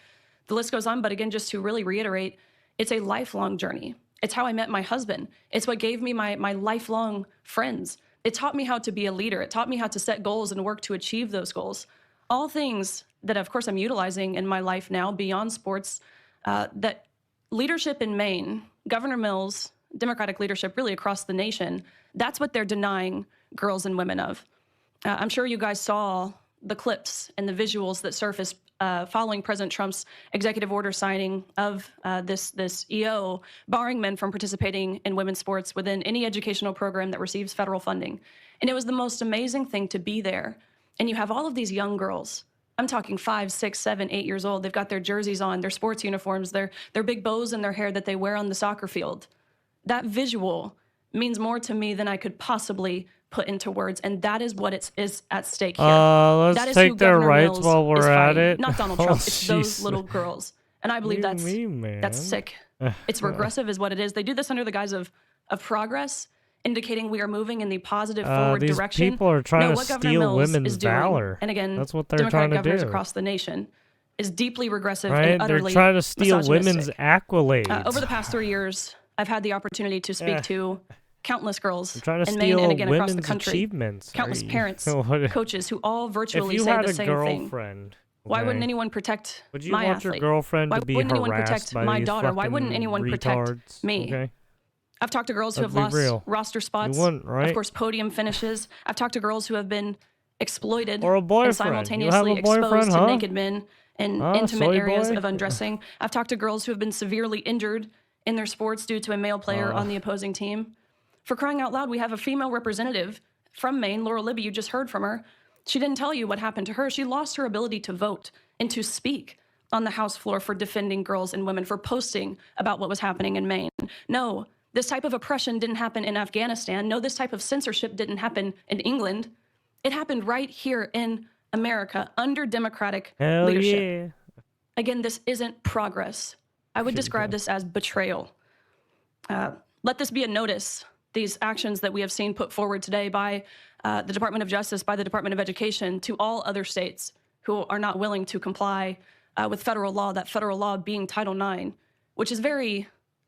Speaker 2: The list goes on, but again, just to really reiterate, it's a lifelong journey. It's how I met my husband. It's what gave me my lifelong friends. It taught me how to be a leader. It taught me how to set goals and work to achieve those goals. All things that, of course, I'm utilizing in my life now beyond sports, that leadership in Maine, Governor Mills, Democratic leadership really across the nation, that's what they're denying girls and women of. I'm sure you guys saw the clips and the visuals that surfaced following President Trump's executive order signing of this EO, barring men from participating in women's sports within any educational program that receives federal funding. And it was the most amazing thing to be there. And you have all of these young girls. I'm talking 5, 6, 7, 8 years old. They've got their jerseys on, their sports uniforms, their big bows in their hair that they wear on the soccer field. That visual means more to me than I could possibly put into words, and that is what is at stake here.
Speaker 1: Let's take their rights while we're at it.
Speaker 2: Not Donald Trump, it's those little girls. And I believe that's sick. It's regressive is what it is. They do this under the guise of progress, indicating we are moving in the positive forward
Speaker 1: these
Speaker 2: direction.
Speaker 1: People are trying to steal women's valor.
Speaker 2: And again,
Speaker 1: that's what they're
Speaker 2: Democratic
Speaker 1: trying to
Speaker 2: governors
Speaker 1: do
Speaker 2: across the nation is deeply regressive
Speaker 1: right?
Speaker 2: and utterly
Speaker 1: They're trying to steal women's
Speaker 2: misogynistic.
Speaker 1: accolades.
Speaker 2: Over the past 3 years, I've had the opportunity to speak to countless girls
Speaker 1: trying to
Speaker 2: in
Speaker 1: steal
Speaker 2: Maine and again across the
Speaker 1: women's
Speaker 2: country.
Speaker 1: achievements.
Speaker 2: Countless parents, coaches who all virtually
Speaker 1: if you
Speaker 2: say
Speaker 1: had
Speaker 2: the
Speaker 1: a
Speaker 2: same
Speaker 1: girlfriend,
Speaker 2: thing. Why wouldn't anyone protect
Speaker 1: would you
Speaker 2: my
Speaker 1: want
Speaker 2: athlete?
Speaker 1: your girlfriend
Speaker 2: Why
Speaker 1: to be
Speaker 2: wouldn't anyone
Speaker 1: harassed
Speaker 2: protect
Speaker 1: by
Speaker 2: my
Speaker 1: these
Speaker 2: daughter? Why wouldn't
Speaker 1: fucking
Speaker 2: anyone protect
Speaker 1: retards?
Speaker 2: me?
Speaker 1: Okay.
Speaker 2: I've talked to girls who
Speaker 1: Let's
Speaker 2: have
Speaker 1: be
Speaker 2: lost
Speaker 1: real.
Speaker 2: roster spots.
Speaker 1: You wouldn't, right?
Speaker 2: Of course, podium finishes. I've talked to girls who have been exploited
Speaker 1: Or a
Speaker 2: and
Speaker 1: boyfriend.
Speaker 2: simultaneously
Speaker 1: You have a boyfriend,
Speaker 2: exposed
Speaker 1: huh?
Speaker 2: to naked men in intimate
Speaker 1: soy
Speaker 2: areas
Speaker 1: boy?
Speaker 2: of undressing. I've talked to girls who have been severely injured in their sports due to a male player on the opposing team. For crying out loud, we have a female representative from Maine, Laurel Libby, you just heard from her. She didn't tell you what happened to her. She lost her ability to vote and to speak on the House floor for defending girls and women, for posting about what was happening in Maine. No, this type of oppression didn't happen in Afghanistan. No, this type of censorship didn't happen in England. It happened right here in America under Democratic leadership.
Speaker 1: Yeah.
Speaker 2: Again, this isn't progress. I would describe this as betrayal. Let this be a notice, these actions that we have seen put forward today by the Department of Justice, by the Department of Education, to all other states who are not willing to comply with federal law, that federal law being Title IX, which is very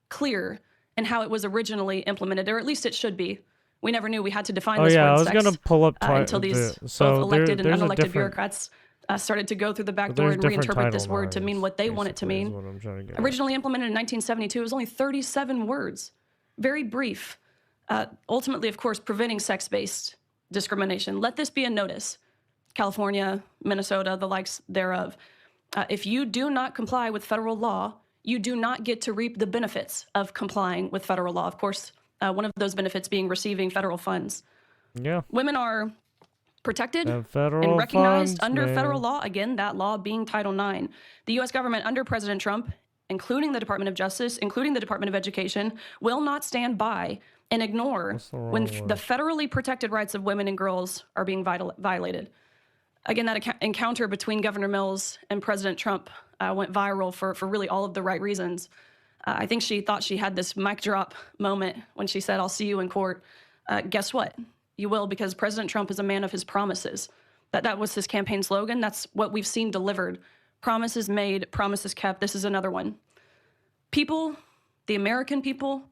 Speaker 2: clear in how it was originally implemented, or at least it should be. We never knew we had to define this word
Speaker 1: I was
Speaker 2: sex
Speaker 1: going to pull up
Speaker 2: until these both elected and unelected bureaucrats started to go through the back door and reinterpret this word to mean what they want it to mean. Originally implemented in 1972, it was only 37 words. Very brief. Ultimately, of course, preventing sex-based discrimination. Let this be a notice. California, Minnesota, the likes thereof. If you do not comply with federal law, you do not get to reap the benefits of complying with federal law. Of course, one of those benefits being receiving federal funds.
Speaker 1: Yeah.
Speaker 2: Women are protected and
Speaker 1: federal
Speaker 2: recognized
Speaker 1: funds,
Speaker 2: under
Speaker 1: man.
Speaker 2: federal law, again, that law being Title IX. The U.S. government under President Trump, including the Department of Justice, including the Department of Education, will not stand by and ignore when the federally protected rights of women and girls are being violated. Again, that encounter between Governor Mills and President Trump went viral for really all of the right reasons. I think she thought she had this mic drop moment when she said, "I'll see you in court." Guess what? You will, because President Trump is a man of his promises. That was his campaign slogan. That's what we've seen delivered. Promises made, promises kept. This is another one. People, the American people,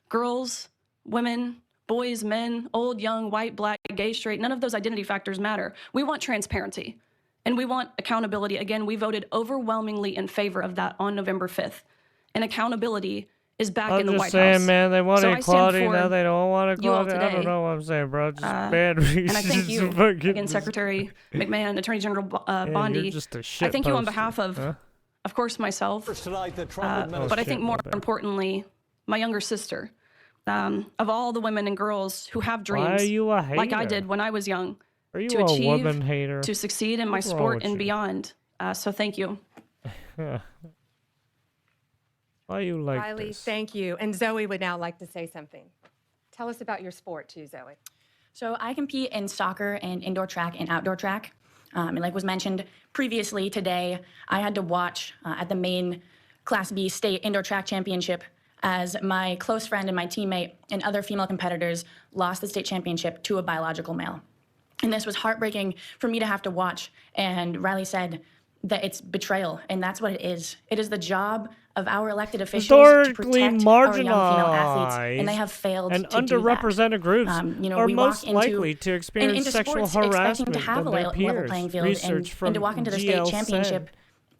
Speaker 2: girls, women, boys, men, old, young, white, black, gay, straight, none of those identity factors matter. We want transparency and we want accountability. Again, we voted overwhelmingly in favor of that on November 5th. And accountability is back in the White House.
Speaker 1: I'm just saying, man, they want
Speaker 2: So
Speaker 1: equality, now they don't want equality. I don't
Speaker 2: today.
Speaker 1: know what I'm saying, bro. Just bad reasons.
Speaker 2: And I thank you, again, Secretary McMahon, Attorney General Bondi.
Speaker 1: You're just a shit
Speaker 2: I thank you on
Speaker 1: poster.
Speaker 2: behalf of course, myself, but I think more importantly, my younger sister. Of all the women and girls who have dreams,
Speaker 1: Why are you a hater?
Speaker 2: like I did when I was young,
Speaker 1: Are you
Speaker 2: to
Speaker 1: a
Speaker 2: achieve,
Speaker 1: woman hater?
Speaker 2: to succeed in my
Speaker 1: What's wrong
Speaker 2: sport
Speaker 1: with
Speaker 2: and
Speaker 1: you?
Speaker 2: beyond. So thank you.
Speaker 1: Why you like
Speaker 4: Riley,
Speaker 1: this?
Speaker 4: thank you. And Zoe would now like to say something. Tell us about your sport too, Zoe.
Speaker 8: So I compete in soccer and indoor track and outdoor track. And like was mentioned previously today, I had to watch at the Maine Class B State Indoor Track Championship as my close friend and my teammate and other female competitors lost the state championship to a biological male. And this was heartbreaking for me to have to watch. And Riley said that it's betrayal, and that's what it is. It is the job of our elected officials to
Speaker 1: Historically
Speaker 8: protect our young female athletes,
Speaker 1: marginalized
Speaker 8: and they have failed
Speaker 1: and
Speaker 8: to do that.
Speaker 1: underrepresented groups
Speaker 8: Are
Speaker 1: are most likely to experience sexual harassment
Speaker 8: to have
Speaker 1: than
Speaker 8: a
Speaker 1: their
Speaker 8: level
Speaker 1: peers.
Speaker 8: playing field,
Speaker 1: Research from
Speaker 8: and to walk into the state
Speaker 1: GL
Speaker 8: championship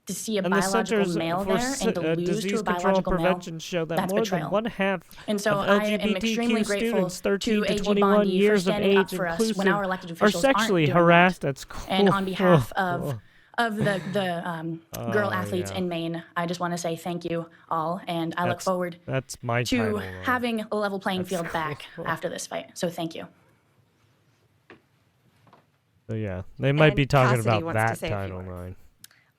Speaker 8: to see a
Speaker 1: and the
Speaker 8: biological
Speaker 1: Centers
Speaker 8: male
Speaker 1: for
Speaker 8: there and to lose to
Speaker 1: Disease
Speaker 8: a
Speaker 1: Control and
Speaker 8: biological male,
Speaker 1: Prevention show that
Speaker 8: that's
Speaker 1: more
Speaker 8: betrayal.
Speaker 1: than 1/2
Speaker 8: And so
Speaker 1: of
Speaker 8: I am
Speaker 1: LGBTQ
Speaker 8: extremely grateful
Speaker 1: students 13
Speaker 8: to
Speaker 1: to
Speaker 8: AG
Speaker 1: 21
Speaker 8: Bondi for
Speaker 1: years of
Speaker 8: standing up
Speaker 1: age
Speaker 8: for us
Speaker 1: inclusive
Speaker 8: when our elected
Speaker 1: are
Speaker 8: officials
Speaker 1: sexually
Speaker 8: aren't doing
Speaker 1: harassed
Speaker 8: that.
Speaker 1: at school.
Speaker 8: And on behalf of the girl athletes
Speaker 1: yeah.
Speaker 8: in Maine, I just want to say thank you all, and I look forward
Speaker 1: That's my
Speaker 8: to
Speaker 1: title.
Speaker 8: having a level playing field back after this fight. So thank you.
Speaker 1: So yeah, they might
Speaker 4: And
Speaker 1: be talking
Speaker 4: Cassidy
Speaker 1: about
Speaker 4: wants to
Speaker 1: that
Speaker 4: say a few
Speaker 1: title
Speaker 4: words.
Speaker 1: line.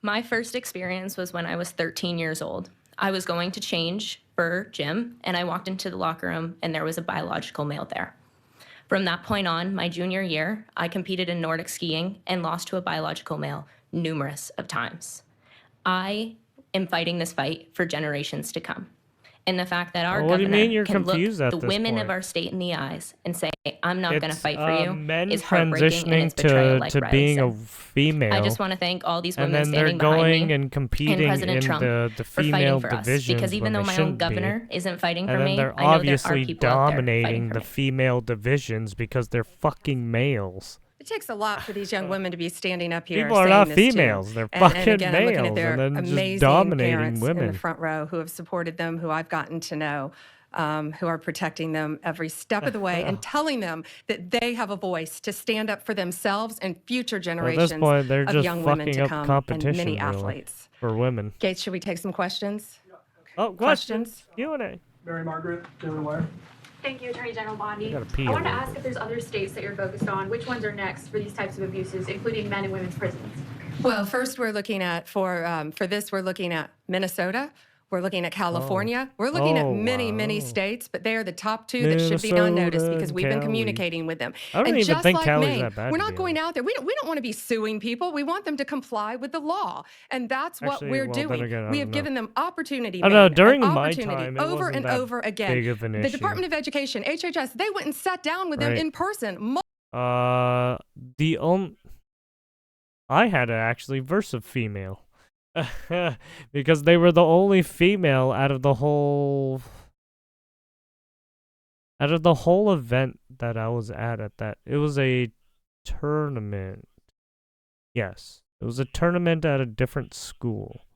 Speaker 9: My first experience was when I was 13 years old. I was going to change for gym, and I walked into the locker room, and there was a biological male there. From that point on, my junior year, I competed in Nordic skiing and lost to a biological male numerous of times. I am fighting this fight for generations to come. And the fact that our
Speaker 1: Well, what do you
Speaker 9: governor
Speaker 1: mean you're
Speaker 9: can look
Speaker 1: confused at
Speaker 9: the
Speaker 1: this
Speaker 9: women
Speaker 1: point?
Speaker 9: of our state in the eyes and say, I'm not going to fight for you,
Speaker 1: men
Speaker 9: is heartbreaking and it's betrayal, like
Speaker 1: to
Speaker 9: Riley
Speaker 1: being
Speaker 9: said.
Speaker 1: a female.
Speaker 9: I just want to thank all these
Speaker 1: and
Speaker 9: women
Speaker 1: then they're
Speaker 9: standing behind
Speaker 1: going
Speaker 9: me
Speaker 1: and competing in
Speaker 9: President Trump
Speaker 1: the
Speaker 9: for
Speaker 1: female
Speaker 9: fighting for us.
Speaker 1: divisions
Speaker 9: Because even
Speaker 1: when
Speaker 9: though
Speaker 1: they
Speaker 9: my own
Speaker 1: shouldn't be.
Speaker 9: governor isn't fighting for
Speaker 1: And then
Speaker 9: me,
Speaker 1: they're
Speaker 9: I know there are
Speaker 1: obviously
Speaker 9: people out there
Speaker 1: dominating
Speaker 9: fighting for
Speaker 1: the
Speaker 9: me.
Speaker 1: female divisions because they're fucking males.
Speaker 4: It takes a lot for these young women to be standing up here.
Speaker 1: People are
Speaker 4: saying
Speaker 1: not
Speaker 4: this too.
Speaker 1: females, they're
Speaker 4: and
Speaker 1: fucking
Speaker 4: again, I'm looking at
Speaker 1: males,
Speaker 4: their
Speaker 1: and then just
Speaker 4: amazing
Speaker 1: dominating
Speaker 4: parents in
Speaker 1: women.
Speaker 4: the front row who have supported them, who I've gotten to know, who are protecting them every step of the way and telling them that they have a voice to stand up for themselves and future generations
Speaker 1: point, they're
Speaker 4: of
Speaker 1: just
Speaker 4: young women
Speaker 1: fucking
Speaker 4: to
Speaker 1: up
Speaker 4: come and
Speaker 1: competition,
Speaker 4: many
Speaker 1: really.
Speaker 4: athletes.
Speaker 1: For women.
Speaker 4: Gates, should we take some questions?
Speaker 1: Oh, questions? Q&A.
Speaker 5: Mary Margaret, Daily Wire.
Speaker 10: Thank you, Attorney General Bondi.
Speaker 1: Gotta pee
Speaker 10: I
Speaker 1: a
Speaker 10: wanted to
Speaker 1: little
Speaker 10: ask if there's other states that you're focused on. Which ones are next for these types of abuses, including men and women's prisons?
Speaker 4: Well, first we're looking at for this we're looking at Minnesota. We're looking at California. We're looking at many states, but they are the top two that should be on notice because we've been communicating with them.
Speaker 1: I don't
Speaker 4: And
Speaker 1: even
Speaker 4: just
Speaker 1: think
Speaker 4: like
Speaker 1: Cali's
Speaker 4: Maine,
Speaker 1: that bad.
Speaker 4: we're
Speaker 1: to
Speaker 4: not
Speaker 1: be
Speaker 4: going
Speaker 1: honest.
Speaker 4: out there. We don't want to be suing people. We want them to comply with the law, and that's what
Speaker 1: Actually,
Speaker 4: we're
Speaker 1: well, then
Speaker 4: doing.
Speaker 1: again, I
Speaker 4: We
Speaker 1: don't
Speaker 4: have
Speaker 1: know.
Speaker 4: given them opportunity.
Speaker 1: I don't know,
Speaker 4: Maine,
Speaker 1: during
Speaker 4: an
Speaker 1: my
Speaker 4: opportunity
Speaker 1: time, it
Speaker 4: over
Speaker 1: wasn't
Speaker 4: and
Speaker 1: that
Speaker 4: over again.
Speaker 1: big of an
Speaker 4: The
Speaker 1: issue.
Speaker 4: Department of Education, HHS, they went and sat down with them
Speaker 1: Right.
Speaker 4: in person.
Speaker 1: I had to actually verse a female. Because they were the only female out of the whole event that I was at that. It was a tournament. Yes. It was a tournament at a different school.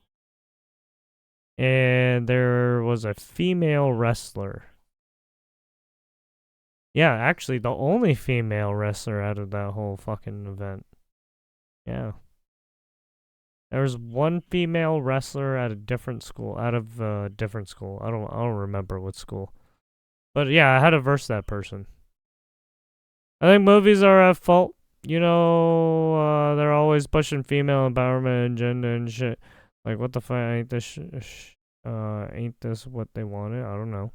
Speaker 1: And there was a female wrestler. Yeah, actually the only female wrestler out of that whole fucking event. Yeah. There was one female wrestler at a different school, out of a different school. I don't remember what school. But yeah, I had to verse that person. I think movies are at fault. You know, they're always pushing female empowerment and gender and shit. Like, what the fuck? Ain't this what they wanted? I don't know.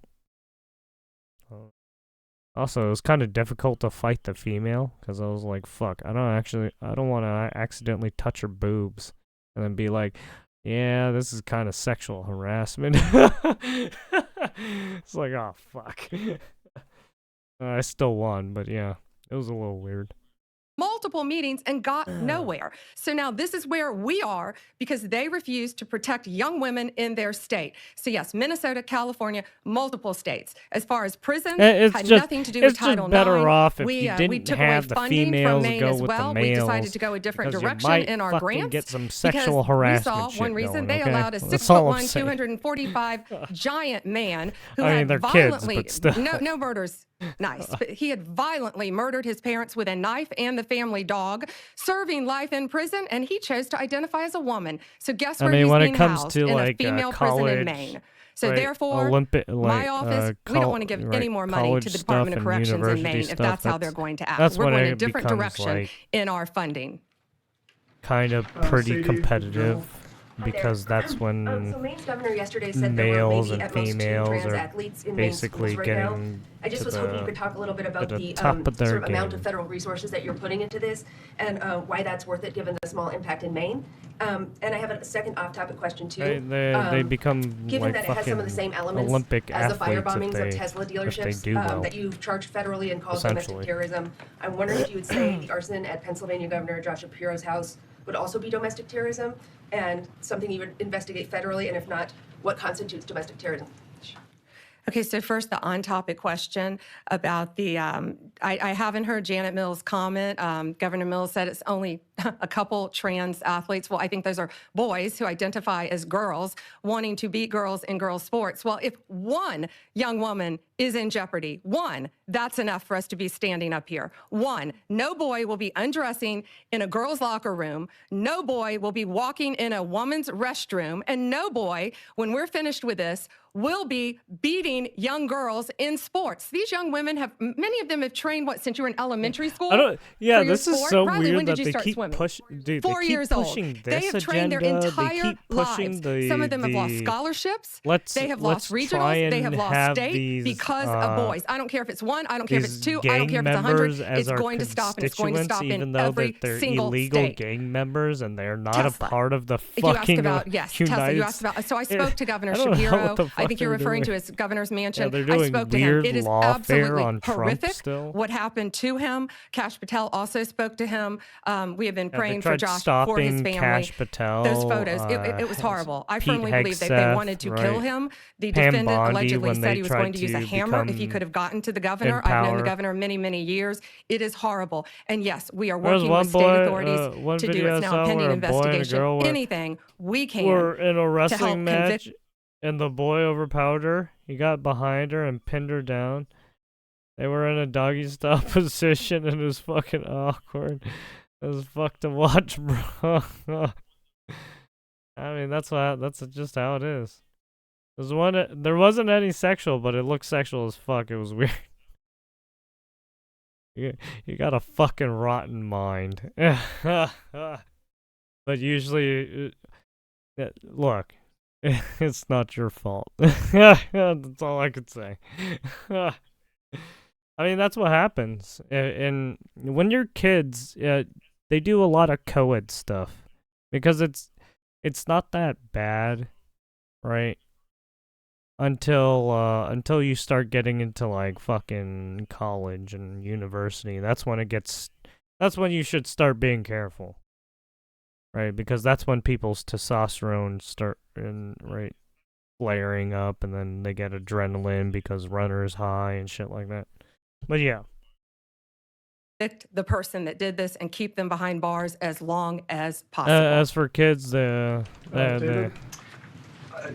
Speaker 1: Also, it was kind of difficult to fight the female because I was like, fuck, I don't want to accidentally touch her boobs. And then be like, yeah, this is kind of sexual harassment. It's like, oh, fuck. I still won, but yeah, it was a little weird.
Speaker 4: Multiple meetings and got nowhere. So now this is where we are because they refuse to protect young women in their state. So yes, Minnesota, California, multiple states. As far as prisons, had nothing to do with Title IX.
Speaker 1: Better off if
Speaker 4: we
Speaker 1: you didn't
Speaker 4: we took
Speaker 1: have
Speaker 4: away
Speaker 1: the
Speaker 4: funding
Speaker 1: females
Speaker 4: from Maine
Speaker 1: go
Speaker 4: as
Speaker 1: with
Speaker 4: well.
Speaker 1: the males.
Speaker 4: We decided to go a different direction
Speaker 1: might
Speaker 4: in our
Speaker 1: fucking
Speaker 4: grants.
Speaker 1: get some sexual
Speaker 4: because
Speaker 1: harassment
Speaker 4: we saw
Speaker 1: shit
Speaker 4: one reason
Speaker 1: going,
Speaker 4: they
Speaker 1: okay?
Speaker 4: allowed a
Speaker 1: That's all I'm
Speaker 4: 6'1",
Speaker 1: saying.
Speaker 4: 245 giant man who
Speaker 1: I mean,
Speaker 4: had
Speaker 1: they're kids,
Speaker 4: violently
Speaker 1: but still.
Speaker 4: no murders. Nice. But he had violently murdered his parents with a knife and the family dog, serving life in prison, and he chose to identify as a woman. So guess where he's
Speaker 1: when
Speaker 4: being
Speaker 1: it comes
Speaker 4: housed?
Speaker 1: to
Speaker 4: In
Speaker 1: like
Speaker 4: a female
Speaker 1: college,
Speaker 4: prison in Maine. So
Speaker 1: right,
Speaker 4: therefore,
Speaker 1: Olympic,
Speaker 4: my office, we don't want to give any more money to the Department of Corrections in Maine if that's how they're going to act.
Speaker 1: That's
Speaker 4: We're
Speaker 1: when
Speaker 4: going a
Speaker 1: it
Speaker 4: different
Speaker 1: becomes,
Speaker 4: direction
Speaker 1: like,
Speaker 4: in our funding.
Speaker 1: kind of pretty
Speaker 5: Sadie,
Speaker 1: competitive.
Speaker 10: Hi there.
Speaker 1: Because that's when
Speaker 10: So Maine's governor yesterday said there were
Speaker 1: males
Speaker 10: maybe
Speaker 1: and
Speaker 10: at most 2
Speaker 1: females
Speaker 10: trans
Speaker 1: are
Speaker 10: athletes in Maine
Speaker 1: basically
Speaker 10: schools right now.
Speaker 1: getting
Speaker 10: I just
Speaker 1: to
Speaker 10: was hoping you
Speaker 1: the-
Speaker 10: could talk a little bit about
Speaker 1: to
Speaker 10: the
Speaker 1: the top of their
Speaker 10: sort of amount
Speaker 1: game.
Speaker 10: of federal resources that you're putting into this and why that's worth it given the small impact in Maine. And I have a second off-topic question too.
Speaker 1: They become
Speaker 10: Given
Speaker 1: like
Speaker 10: that it has some of the
Speaker 1: fucking
Speaker 10: same elements
Speaker 1: Olympic
Speaker 10: as the fire
Speaker 1: athletes
Speaker 10: bombings
Speaker 1: if
Speaker 10: of Tesla
Speaker 1: if they
Speaker 10: dealerships
Speaker 1: do well.
Speaker 10: that you've charged federally and called domestic
Speaker 1: Essentially.
Speaker 10: terrorism, I'm wondering if you would say the arson at Pennsylvania Governor Josh Shapiro's house would also be domestic terrorism and something you would investigate federally, and if not, what constitutes domestic terrorism?
Speaker 4: Okay, so first, the on-topic question about the, I haven't heard Janet Mills' comment. Governor Mills said it's only a couple trans athletes. Well, I think those are boys who identify as girls wanting to beat girls in girls' sports. Well, if one young woman is in jeopardy, one, that's enough for us to be standing up here. One, no boy will be undressing in a girl's locker room. No boy will be walking in a woman's restroom. And no boy, when we're finished with this, will be beating young girls in sports. These young women have, many of them have trained, what, since you were in elementary school?
Speaker 1: Yeah, this is so
Speaker 4: Riley,
Speaker 1: weird
Speaker 4: when did
Speaker 1: that
Speaker 4: you
Speaker 1: they
Speaker 4: start
Speaker 1: keep
Speaker 4: swimming?
Speaker 1: pushing. Dude,
Speaker 4: 4
Speaker 1: they keep
Speaker 4: years old.
Speaker 1: pushing
Speaker 4: They
Speaker 1: this
Speaker 4: have trained their
Speaker 1: agenda.
Speaker 4: entire
Speaker 1: They keep pushing
Speaker 4: lives. Some of them have lost scholarships. They have lost regionals. They have lost state because of boys. I don't care if it's one. I don't care if it's two. I don't care if it's 100. It's going to stop, and it's going to stop
Speaker 1: even
Speaker 4: in
Speaker 1: though
Speaker 4: every
Speaker 1: they're
Speaker 4: single
Speaker 1: illegal
Speaker 4: state.
Speaker 1: gang members and they're not
Speaker 4: Tesla.
Speaker 1: a part of the
Speaker 4: You asked
Speaker 1: fucking
Speaker 4: about, yes,
Speaker 1: United
Speaker 4: Tesla. You asked about. So I spoke to Governor
Speaker 1: I don't know
Speaker 4: Shapiro.
Speaker 1: what the
Speaker 4: I
Speaker 1: fuck
Speaker 4: think you're
Speaker 1: they're
Speaker 4: referring to
Speaker 1: doing.
Speaker 4: his governor's mansion.
Speaker 1: Yeah, they're
Speaker 4: I
Speaker 1: doing
Speaker 4: spoke to him.
Speaker 1: weird
Speaker 4: It is
Speaker 1: lawfare
Speaker 4: absolutely
Speaker 1: on Trump
Speaker 4: horrific
Speaker 1: still.
Speaker 4: what happened to him. Kash Patel also spoke to him. We have been
Speaker 1: Yeah,
Speaker 4: praying
Speaker 1: they
Speaker 4: for
Speaker 1: tried
Speaker 4: Josh, for his
Speaker 1: stopping
Speaker 4: family.
Speaker 1: Kash Patel,
Speaker 4: Those photos, it was horrible. I
Speaker 1: Pete
Speaker 4: firmly believe that they
Speaker 1: Hegseth,
Speaker 4: wanted to kill
Speaker 1: right.
Speaker 4: him. The
Speaker 1: Pam
Speaker 4: defendant
Speaker 1: Bondi,
Speaker 4: allegedly
Speaker 1: when
Speaker 4: said
Speaker 1: they
Speaker 4: he was
Speaker 1: tried
Speaker 4: going to use a
Speaker 1: to
Speaker 4: hammer if he
Speaker 1: become
Speaker 4: could have gotten to the governor.
Speaker 1: in
Speaker 4: I've known the
Speaker 1: power.
Speaker 4: governor many, many years. It is horrible. And yes, we are
Speaker 1: There was
Speaker 4: working
Speaker 1: one
Speaker 4: with state
Speaker 1: boy,
Speaker 4: authorities
Speaker 1: one
Speaker 4: to do
Speaker 1: video I
Speaker 4: its now
Speaker 1: saw
Speaker 4: pending
Speaker 1: where a boy and a
Speaker 4: investigation.
Speaker 1: girl were-
Speaker 4: Anything we can
Speaker 1: We're in a
Speaker 4: to help
Speaker 1: wrestling match,
Speaker 4: convict.
Speaker 1: and the boy overpowered her. He got behind her and pinned her down. They were in a doggy style position, and it was fucking awkward. It was fucked to watch, bro. I mean, that's just how it is. There wasn't any sexual, but it looked sexual as fuck. It was weird. You got a fucking rotten mind. But usually, look, it's not your fault. That's all I could say. I mean, that's what happens. And when you're kids, they do a lot of co-ed stuff because it's not that bad, right? Until you start getting into like fucking college and university. That's when you should start being careful. Right, because that's when people's testosterone start flaring up, and then they get adrenaline because runner's high and shit like that. But yeah,
Speaker 4: The person that did this and keep them behind bars as long as possible.
Speaker 1: as for kids,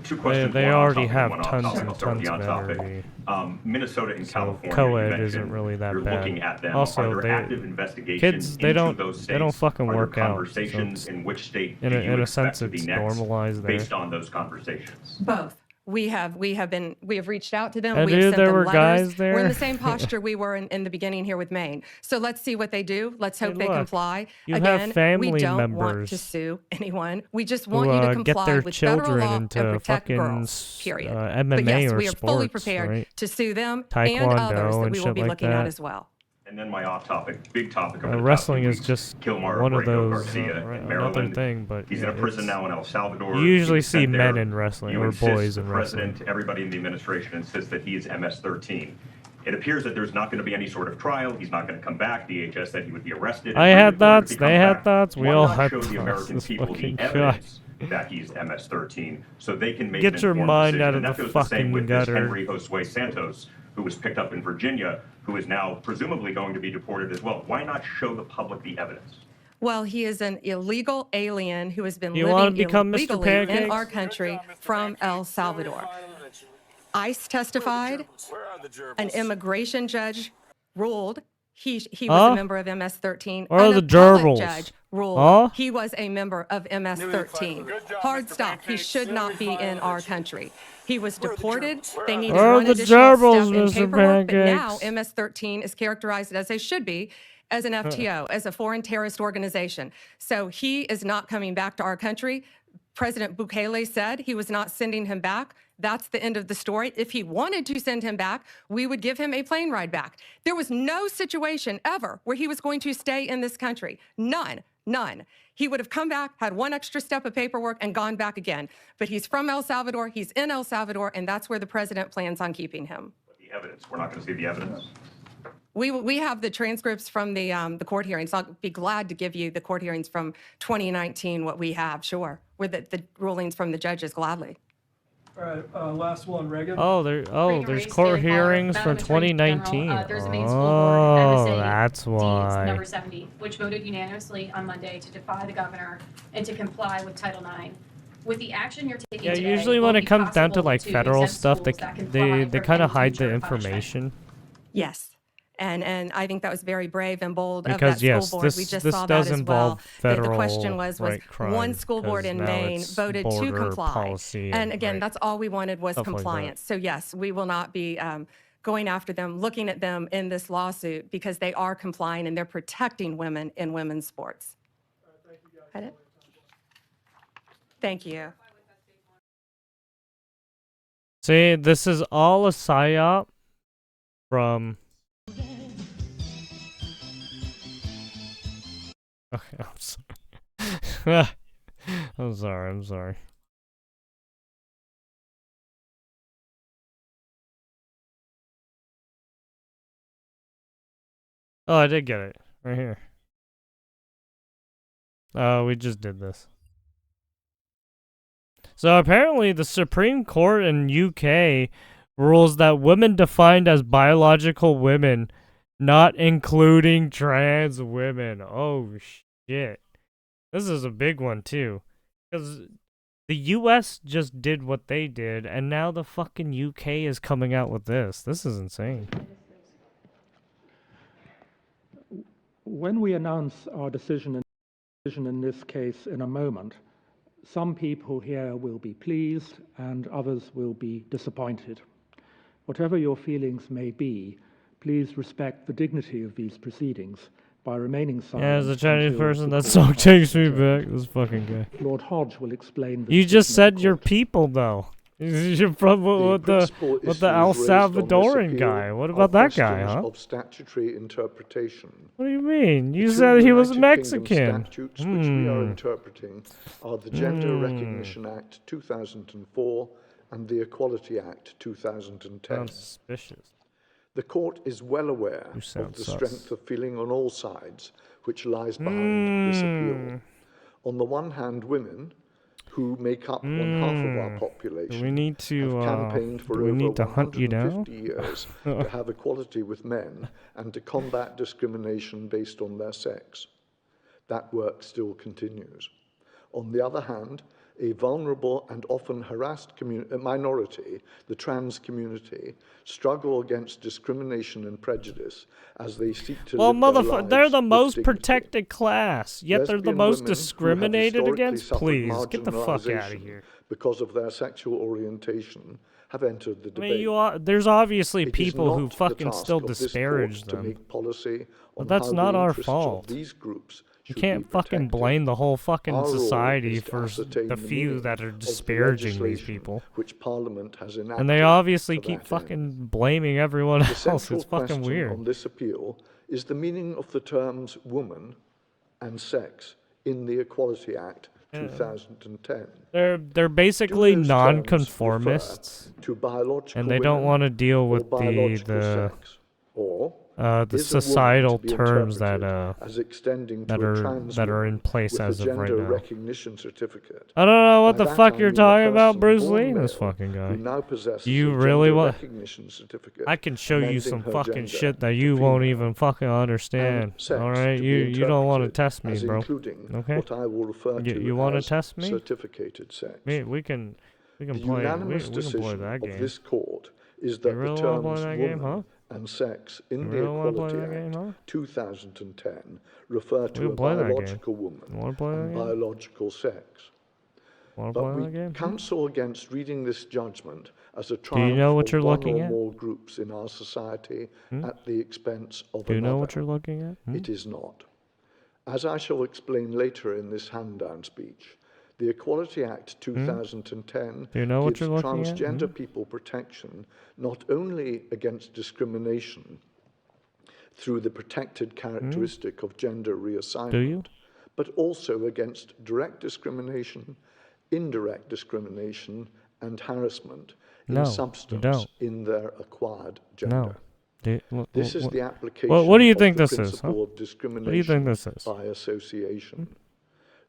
Speaker 11: Two questions.
Speaker 1: they
Speaker 11: one
Speaker 1: already
Speaker 11: on topic
Speaker 1: have
Speaker 11: and one off
Speaker 1: tons
Speaker 11: topic.
Speaker 1: and
Speaker 11: I'll start with
Speaker 1: tons
Speaker 11: the
Speaker 1: of
Speaker 11: on topic.
Speaker 1: energy.
Speaker 11: Minnesota and
Speaker 1: So
Speaker 11: California.
Speaker 1: co-ed isn't really that
Speaker 11: you're
Speaker 1: bad.
Speaker 11: looking at them.
Speaker 1: Also,
Speaker 11: Are there active investigations
Speaker 1: kids they
Speaker 11: into
Speaker 1: don't
Speaker 11: those states?
Speaker 1: they don't fucking
Speaker 11: Are there
Speaker 1: work out.
Speaker 11: conversations
Speaker 1: So
Speaker 11: in which state
Speaker 1: in
Speaker 11: do you
Speaker 1: a
Speaker 11: expect
Speaker 1: sense,
Speaker 11: to be
Speaker 1: it's
Speaker 11: next
Speaker 1: normalized there.
Speaker 11: based on those conversations?
Speaker 4: Both. We have reached out to them.
Speaker 1: I
Speaker 4: We have
Speaker 1: knew
Speaker 4: sent
Speaker 1: there
Speaker 4: them
Speaker 1: were
Speaker 4: letters.
Speaker 1: guys
Speaker 4: We're in
Speaker 1: there.
Speaker 4: the same posture we were in the beginning here with Maine. So let's see what they do. Let's hope
Speaker 1: Hey,
Speaker 4: they
Speaker 1: look,
Speaker 4: comply.
Speaker 1: you
Speaker 4: Again,
Speaker 1: have family
Speaker 4: we don't want to
Speaker 1: members
Speaker 4: sue anyone. We just
Speaker 1: who
Speaker 4: want you to
Speaker 1: get
Speaker 4: comply
Speaker 1: their
Speaker 4: with federal
Speaker 1: children
Speaker 4: law and
Speaker 1: into
Speaker 4: protect
Speaker 1: fucking
Speaker 4: girls. Period.
Speaker 1: MMA
Speaker 4: but yes,
Speaker 1: or
Speaker 4: we are fully
Speaker 1: sports,
Speaker 4: prepared
Speaker 1: right?
Speaker 4: to sue them and
Speaker 1: Taekwondo
Speaker 4: others that
Speaker 1: and
Speaker 4: we will
Speaker 1: shit
Speaker 4: be
Speaker 1: like
Speaker 4: looking at
Speaker 1: that.
Speaker 4: as well.
Speaker 11: And then my off-topic, big topic over the past
Speaker 1: Wrestling
Speaker 11: few
Speaker 1: is
Speaker 11: weeks,
Speaker 1: just
Speaker 11: Kilmar
Speaker 1: one of
Speaker 11: Abrego
Speaker 1: those
Speaker 11: Garcia in
Speaker 1: another
Speaker 11: Maryland.
Speaker 1: thing, but
Speaker 11: He's
Speaker 1: yeah,
Speaker 11: in a prison now in El Salvador.
Speaker 1: you usually
Speaker 11: He was
Speaker 1: see
Speaker 11: sent
Speaker 1: men
Speaker 11: there.
Speaker 1: in wrestling
Speaker 11: You
Speaker 1: or
Speaker 11: insist,
Speaker 1: boys
Speaker 11: the
Speaker 1: in wrestling.
Speaker 11: president, everybody in the administration insists that he is MS-13. It appears that there's not going to be any sort of trial. He's not going to come back. DHS said he would be arrested.
Speaker 1: I had thoughts.
Speaker 11: If he
Speaker 1: They
Speaker 11: comes
Speaker 1: had
Speaker 11: back,
Speaker 1: thoughts. We
Speaker 11: why
Speaker 1: all
Speaker 11: not
Speaker 1: had
Speaker 11: show the
Speaker 1: thoughts.
Speaker 11: American
Speaker 1: This
Speaker 11: people
Speaker 1: fucking
Speaker 11: the
Speaker 1: guy.
Speaker 11: evidence that he's MS-13 so they can make
Speaker 1: Get
Speaker 11: an
Speaker 1: your
Speaker 11: informed
Speaker 1: mind
Speaker 11: decision.
Speaker 1: out of
Speaker 11: And that
Speaker 1: the
Speaker 11: goes the same
Speaker 1: fucking
Speaker 11: with this
Speaker 1: gutter.
Speaker 11: Henry Josue Santos, who was picked up in Virginia, who is now presumably going to be deported as well. Why not show the public the evidence?
Speaker 4: Well, he is an illegal alien who has been
Speaker 1: You wanna
Speaker 4: living
Speaker 1: become Mr.
Speaker 4: illegally in
Speaker 1: Pancakes?
Speaker 4: our country from El Salvador. ICE testified. An immigration judge ruled he was a member of MS-13.
Speaker 1: Where are
Speaker 4: An
Speaker 1: the
Speaker 4: appellate
Speaker 1: gerbils?
Speaker 4: judge ruled
Speaker 1: Huh?
Speaker 4: he was a member of MS-13. Hard stop. He should not be in our country. He was deported. They needed
Speaker 1: Where are
Speaker 4: one
Speaker 1: the
Speaker 4: additional
Speaker 1: gerbils,
Speaker 4: step in
Speaker 1: Mr.
Speaker 4: paperwork, but now
Speaker 1: Pancakes?
Speaker 4: MS-13 is characterized as they should be, as an FTO, as a foreign terrorist organization. So he is not coming back to our country. President Bukele said he was not sending him back. That's the end of the story. If he wanted to send him back, we would give him a plane ride back. There was no situation ever where he was going to stay in this country. None. He would have come back, had one extra step of paperwork, and gone back again. But he's from El Salvador, he's in El Salvador, and that's where the president plans on keeping him.
Speaker 11: The evidence. We're not going to see the evidence.
Speaker 4: We have the transcripts from the court hearings. I'll be glad to give you the court hearings from 2019, what we have, sure, with the rulings from the judges, gladly.
Speaker 5: All right, last one, Reagan.
Speaker 1: There's court hearings from 2019.
Speaker 12: There's a Maine school board, MSA
Speaker 1: That's why.
Speaker 12: number 70, which voted unanimously on Monday to defy the governor and to comply with Title IX. With the action you're taking today,
Speaker 1: Usually
Speaker 12: it
Speaker 1: when
Speaker 12: will
Speaker 1: it
Speaker 12: be
Speaker 1: comes down to
Speaker 12: possible
Speaker 1: like
Speaker 12: to
Speaker 1: federal
Speaker 12: exempt
Speaker 1: stuff,
Speaker 12: schools that comply
Speaker 1: they
Speaker 12: from
Speaker 1: kind of
Speaker 12: any
Speaker 1: hide the
Speaker 12: future punishment.
Speaker 1: information.
Speaker 4: Yes. And I think that was very brave and bold
Speaker 1: Because,
Speaker 4: of that
Speaker 1: yes,
Speaker 4: school board. We
Speaker 1: this-
Speaker 4: just
Speaker 1: this
Speaker 4: saw
Speaker 1: does
Speaker 4: that as
Speaker 1: involve
Speaker 4: well.
Speaker 1: federal,
Speaker 4: The question was
Speaker 1: right,
Speaker 4: one
Speaker 1: crime,
Speaker 4: school board
Speaker 1: 'cause
Speaker 4: in
Speaker 1: now
Speaker 4: Maine
Speaker 1: it's
Speaker 4: voted to
Speaker 1: border
Speaker 4: comply.
Speaker 1: policy
Speaker 4: And
Speaker 1: and,
Speaker 4: again,
Speaker 1: right,
Speaker 4: that's all we wanted was
Speaker 1: stuff like that.
Speaker 4: compliance. So yes, we will not be going after them, looking at them in this lawsuit because they are complying and they're protecting women in women's sports. Thank you.
Speaker 1: See, this is all a psyop from... Okay, I'm sorry. I'm sorry. Oh, I did get it. Right here. Oh, we just did this. So apparently the Supreme Court in UK rules that women defined as biological women, not including trans women. Oh, shit. This is a big one, too. Because the US just did what they did, and now the fucking UK is coming out with this. This is insane.
Speaker 13: When we announce our decision in this case in a moment, some people here will be pleased and others will be disappointed. Whatever your feelings may be, please respect the dignity of these proceedings by remaining silent.
Speaker 1: Yeah, as a Chinese
Speaker 13: until
Speaker 1: person,
Speaker 13: the
Speaker 1: that
Speaker 13: court
Speaker 1: song
Speaker 13: has
Speaker 1: takes me
Speaker 13: adjourned.
Speaker 1: back. This fucking guy.
Speaker 13: Lord Hodge will explain the
Speaker 1: You just
Speaker 13: decision of
Speaker 1: said
Speaker 13: the
Speaker 1: your
Speaker 13: court.
Speaker 1: people, though. You're from with the El Salvadoran guy. What about that guy, huh?
Speaker 14: Of statutory interpretation.
Speaker 1: What do you mean? You
Speaker 14: The two
Speaker 1: said he was
Speaker 14: United
Speaker 1: Mexican.
Speaker 14: Kingdom statutes which we are interpreting are the Gender Recognition Act 2004 and the Equality Act 2010.
Speaker 1: Sounds suspicious.
Speaker 14: The court is well aware of the strength of feeling on all sides which lies behind this appeal. On the one hand, women, who make up one half of our population,
Speaker 1: we need to,
Speaker 14: have campaigned for over 150 years to have equality with men and to combat discrimination based on their sex. That work still continues. On the other hand, a vulnerable and often harassed minority, the trans community, struggle against discrimination and prejudice as they seek to live their lives
Speaker 1: they're the
Speaker 14: with
Speaker 1: most
Speaker 14: dignity.
Speaker 1: protected class, yet they're the
Speaker 14: Lesbian
Speaker 1: most
Speaker 14: women who have
Speaker 1: discriminated against?
Speaker 14: historically
Speaker 1: Please,
Speaker 14: suffered
Speaker 1: get the fuck out of
Speaker 14: marginalisation
Speaker 1: here.
Speaker 14: because of their sexual orientation have entered the debate.
Speaker 1: There's obviously
Speaker 14: It is
Speaker 1: people who
Speaker 14: not the
Speaker 1: fucking
Speaker 14: task
Speaker 1: still
Speaker 14: of this
Speaker 1: disparage
Speaker 14: court to
Speaker 1: them.
Speaker 14: make policy on
Speaker 1: But that's
Speaker 14: how
Speaker 1: not
Speaker 14: the
Speaker 1: our
Speaker 14: interests of
Speaker 1: fault.
Speaker 14: these groups
Speaker 1: You
Speaker 14: should
Speaker 1: can't
Speaker 14: be
Speaker 1: fucking
Speaker 14: protected.
Speaker 1: blame the whole fucking
Speaker 14: Our role
Speaker 1: society
Speaker 14: is to
Speaker 1: for
Speaker 14: ascertain
Speaker 1: the few
Speaker 14: meaning
Speaker 1: that are
Speaker 14: of the
Speaker 1: disparaging these
Speaker 14: legislation
Speaker 1: people.
Speaker 14: which Parliament has enacted
Speaker 1: And they obviously
Speaker 14: to
Speaker 1: keep
Speaker 14: that
Speaker 1: fucking
Speaker 14: end.
Speaker 1: blaming everyone
Speaker 14: The
Speaker 1: else.
Speaker 14: central
Speaker 1: It's fucking
Speaker 14: question
Speaker 1: weird.
Speaker 14: on this appeal is the meaning of the terms woman and sex in the Equality Act 2010.
Speaker 1: They're basically
Speaker 14: Do those terms
Speaker 1: non-conformists,
Speaker 14: refer to biological
Speaker 1: and they don't
Speaker 14: women
Speaker 1: want to deal
Speaker 14: or
Speaker 1: with
Speaker 14: biological
Speaker 1: the
Speaker 14: sex, or
Speaker 1: the
Speaker 14: is a woman
Speaker 1: societal
Speaker 14: to be
Speaker 1: terms that
Speaker 14: interpreted as extending
Speaker 1: that
Speaker 14: to a
Speaker 1: are
Speaker 14: trans
Speaker 1: that are
Speaker 14: woman
Speaker 1: in place
Speaker 14: with
Speaker 1: as
Speaker 14: a
Speaker 1: of right
Speaker 14: gender
Speaker 1: now.
Speaker 14: recognition certificate?
Speaker 1: I don't know what
Speaker 14: By
Speaker 1: the
Speaker 14: that
Speaker 1: fuck
Speaker 14: I
Speaker 1: you're
Speaker 14: mean a
Speaker 1: talking about,
Speaker 14: person
Speaker 1: Bruce
Speaker 14: born
Speaker 1: Lee. This
Speaker 14: male
Speaker 1: fucking guy.
Speaker 14: who now possesses
Speaker 1: Do you
Speaker 14: a
Speaker 1: really
Speaker 14: gender
Speaker 1: want?
Speaker 14: recognition certificate,
Speaker 1: I can show you
Speaker 14: amending
Speaker 1: some
Speaker 14: her
Speaker 1: fucking
Speaker 14: gender
Speaker 1: shit that
Speaker 14: to
Speaker 1: you won't
Speaker 14: female,
Speaker 1: even fucking understand.
Speaker 14: and sex
Speaker 1: All right,
Speaker 14: to be
Speaker 1: you don't want to
Speaker 14: interpreted
Speaker 1: test me,
Speaker 14: as
Speaker 1: bro.
Speaker 14: including
Speaker 1: Okay.
Speaker 14: what I will refer to
Speaker 1: You want to
Speaker 14: as
Speaker 1: test me?
Speaker 14: certificated sex.
Speaker 1: We can
Speaker 14: The
Speaker 1: play.
Speaker 14: unanimous
Speaker 1: We can play
Speaker 14: decision
Speaker 1: that
Speaker 14: of
Speaker 1: game.
Speaker 14: this court is
Speaker 1: You
Speaker 14: that
Speaker 1: really
Speaker 14: the
Speaker 1: want to play
Speaker 14: terms
Speaker 1: that
Speaker 14: woman
Speaker 1: game, huh?
Speaker 14: and sex in
Speaker 1: You
Speaker 14: the
Speaker 1: really want to play
Speaker 14: Equality
Speaker 1: that game,
Speaker 14: Act
Speaker 1: huh?
Speaker 14: 2010 refer
Speaker 1: We
Speaker 14: to
Speaker 1: can
Speaker 14: a
Speaker 1: play that game.
Speaker 14: biological woman
Speaker 1: You want to play that
Speaker 14: and
Speaker 1: game?
Speaker 14: biological sex.
Speaker 1: Want to
Speaker 14: But
Speaker 1: play
Speaker 14: we
Speaker 1: that game?
Speaker 14: counsel against reading this judgment as a
Speaker 1: Do
Speaker 14: triumph
Speaker 1: you know what
Speaker 14: of
Speaker 1: you're
Speaker 14: one
Speaker 1: looking
Speaker 14: or
Speaker 1: at?
Speaker 14: more groups in our society at the expense of
Speaker 1: Do you
Speaker 14: another.
Speaker 1: know what you're looking at?
Speaker 14: It is not. As I shall explain later in this hand-down speech, the Equality Act 2010
Speaker 1: Do you know what
Speaker 14: gives
Speaker 1: you're looking at?
Speaker 14: transgender people protection not only against discrimination through the protected characteristic of gender reassignment,
Speaker 1: Do you?
Speaker 14: but also against direct discrimination, indirect discrimination, and harassment
Speaker 1: No,
Speaker 14: in
Speaker 1: you
Speaker 14: substance
Speaker 1: don't.
Speaker 14: in their acquired gender.
Speaker 1: No.
Speaker 14: This is the application
Speaker 1: What do you
Speaker 14: of
Speaker 1: think
Speaker 14: the
Speaker 1: this is? Huh?
Speaker 14: principle of
Speaker 1: What do you
Speaker 14: discrimination
Speaker 1: think this is?
Speaker 14: by association.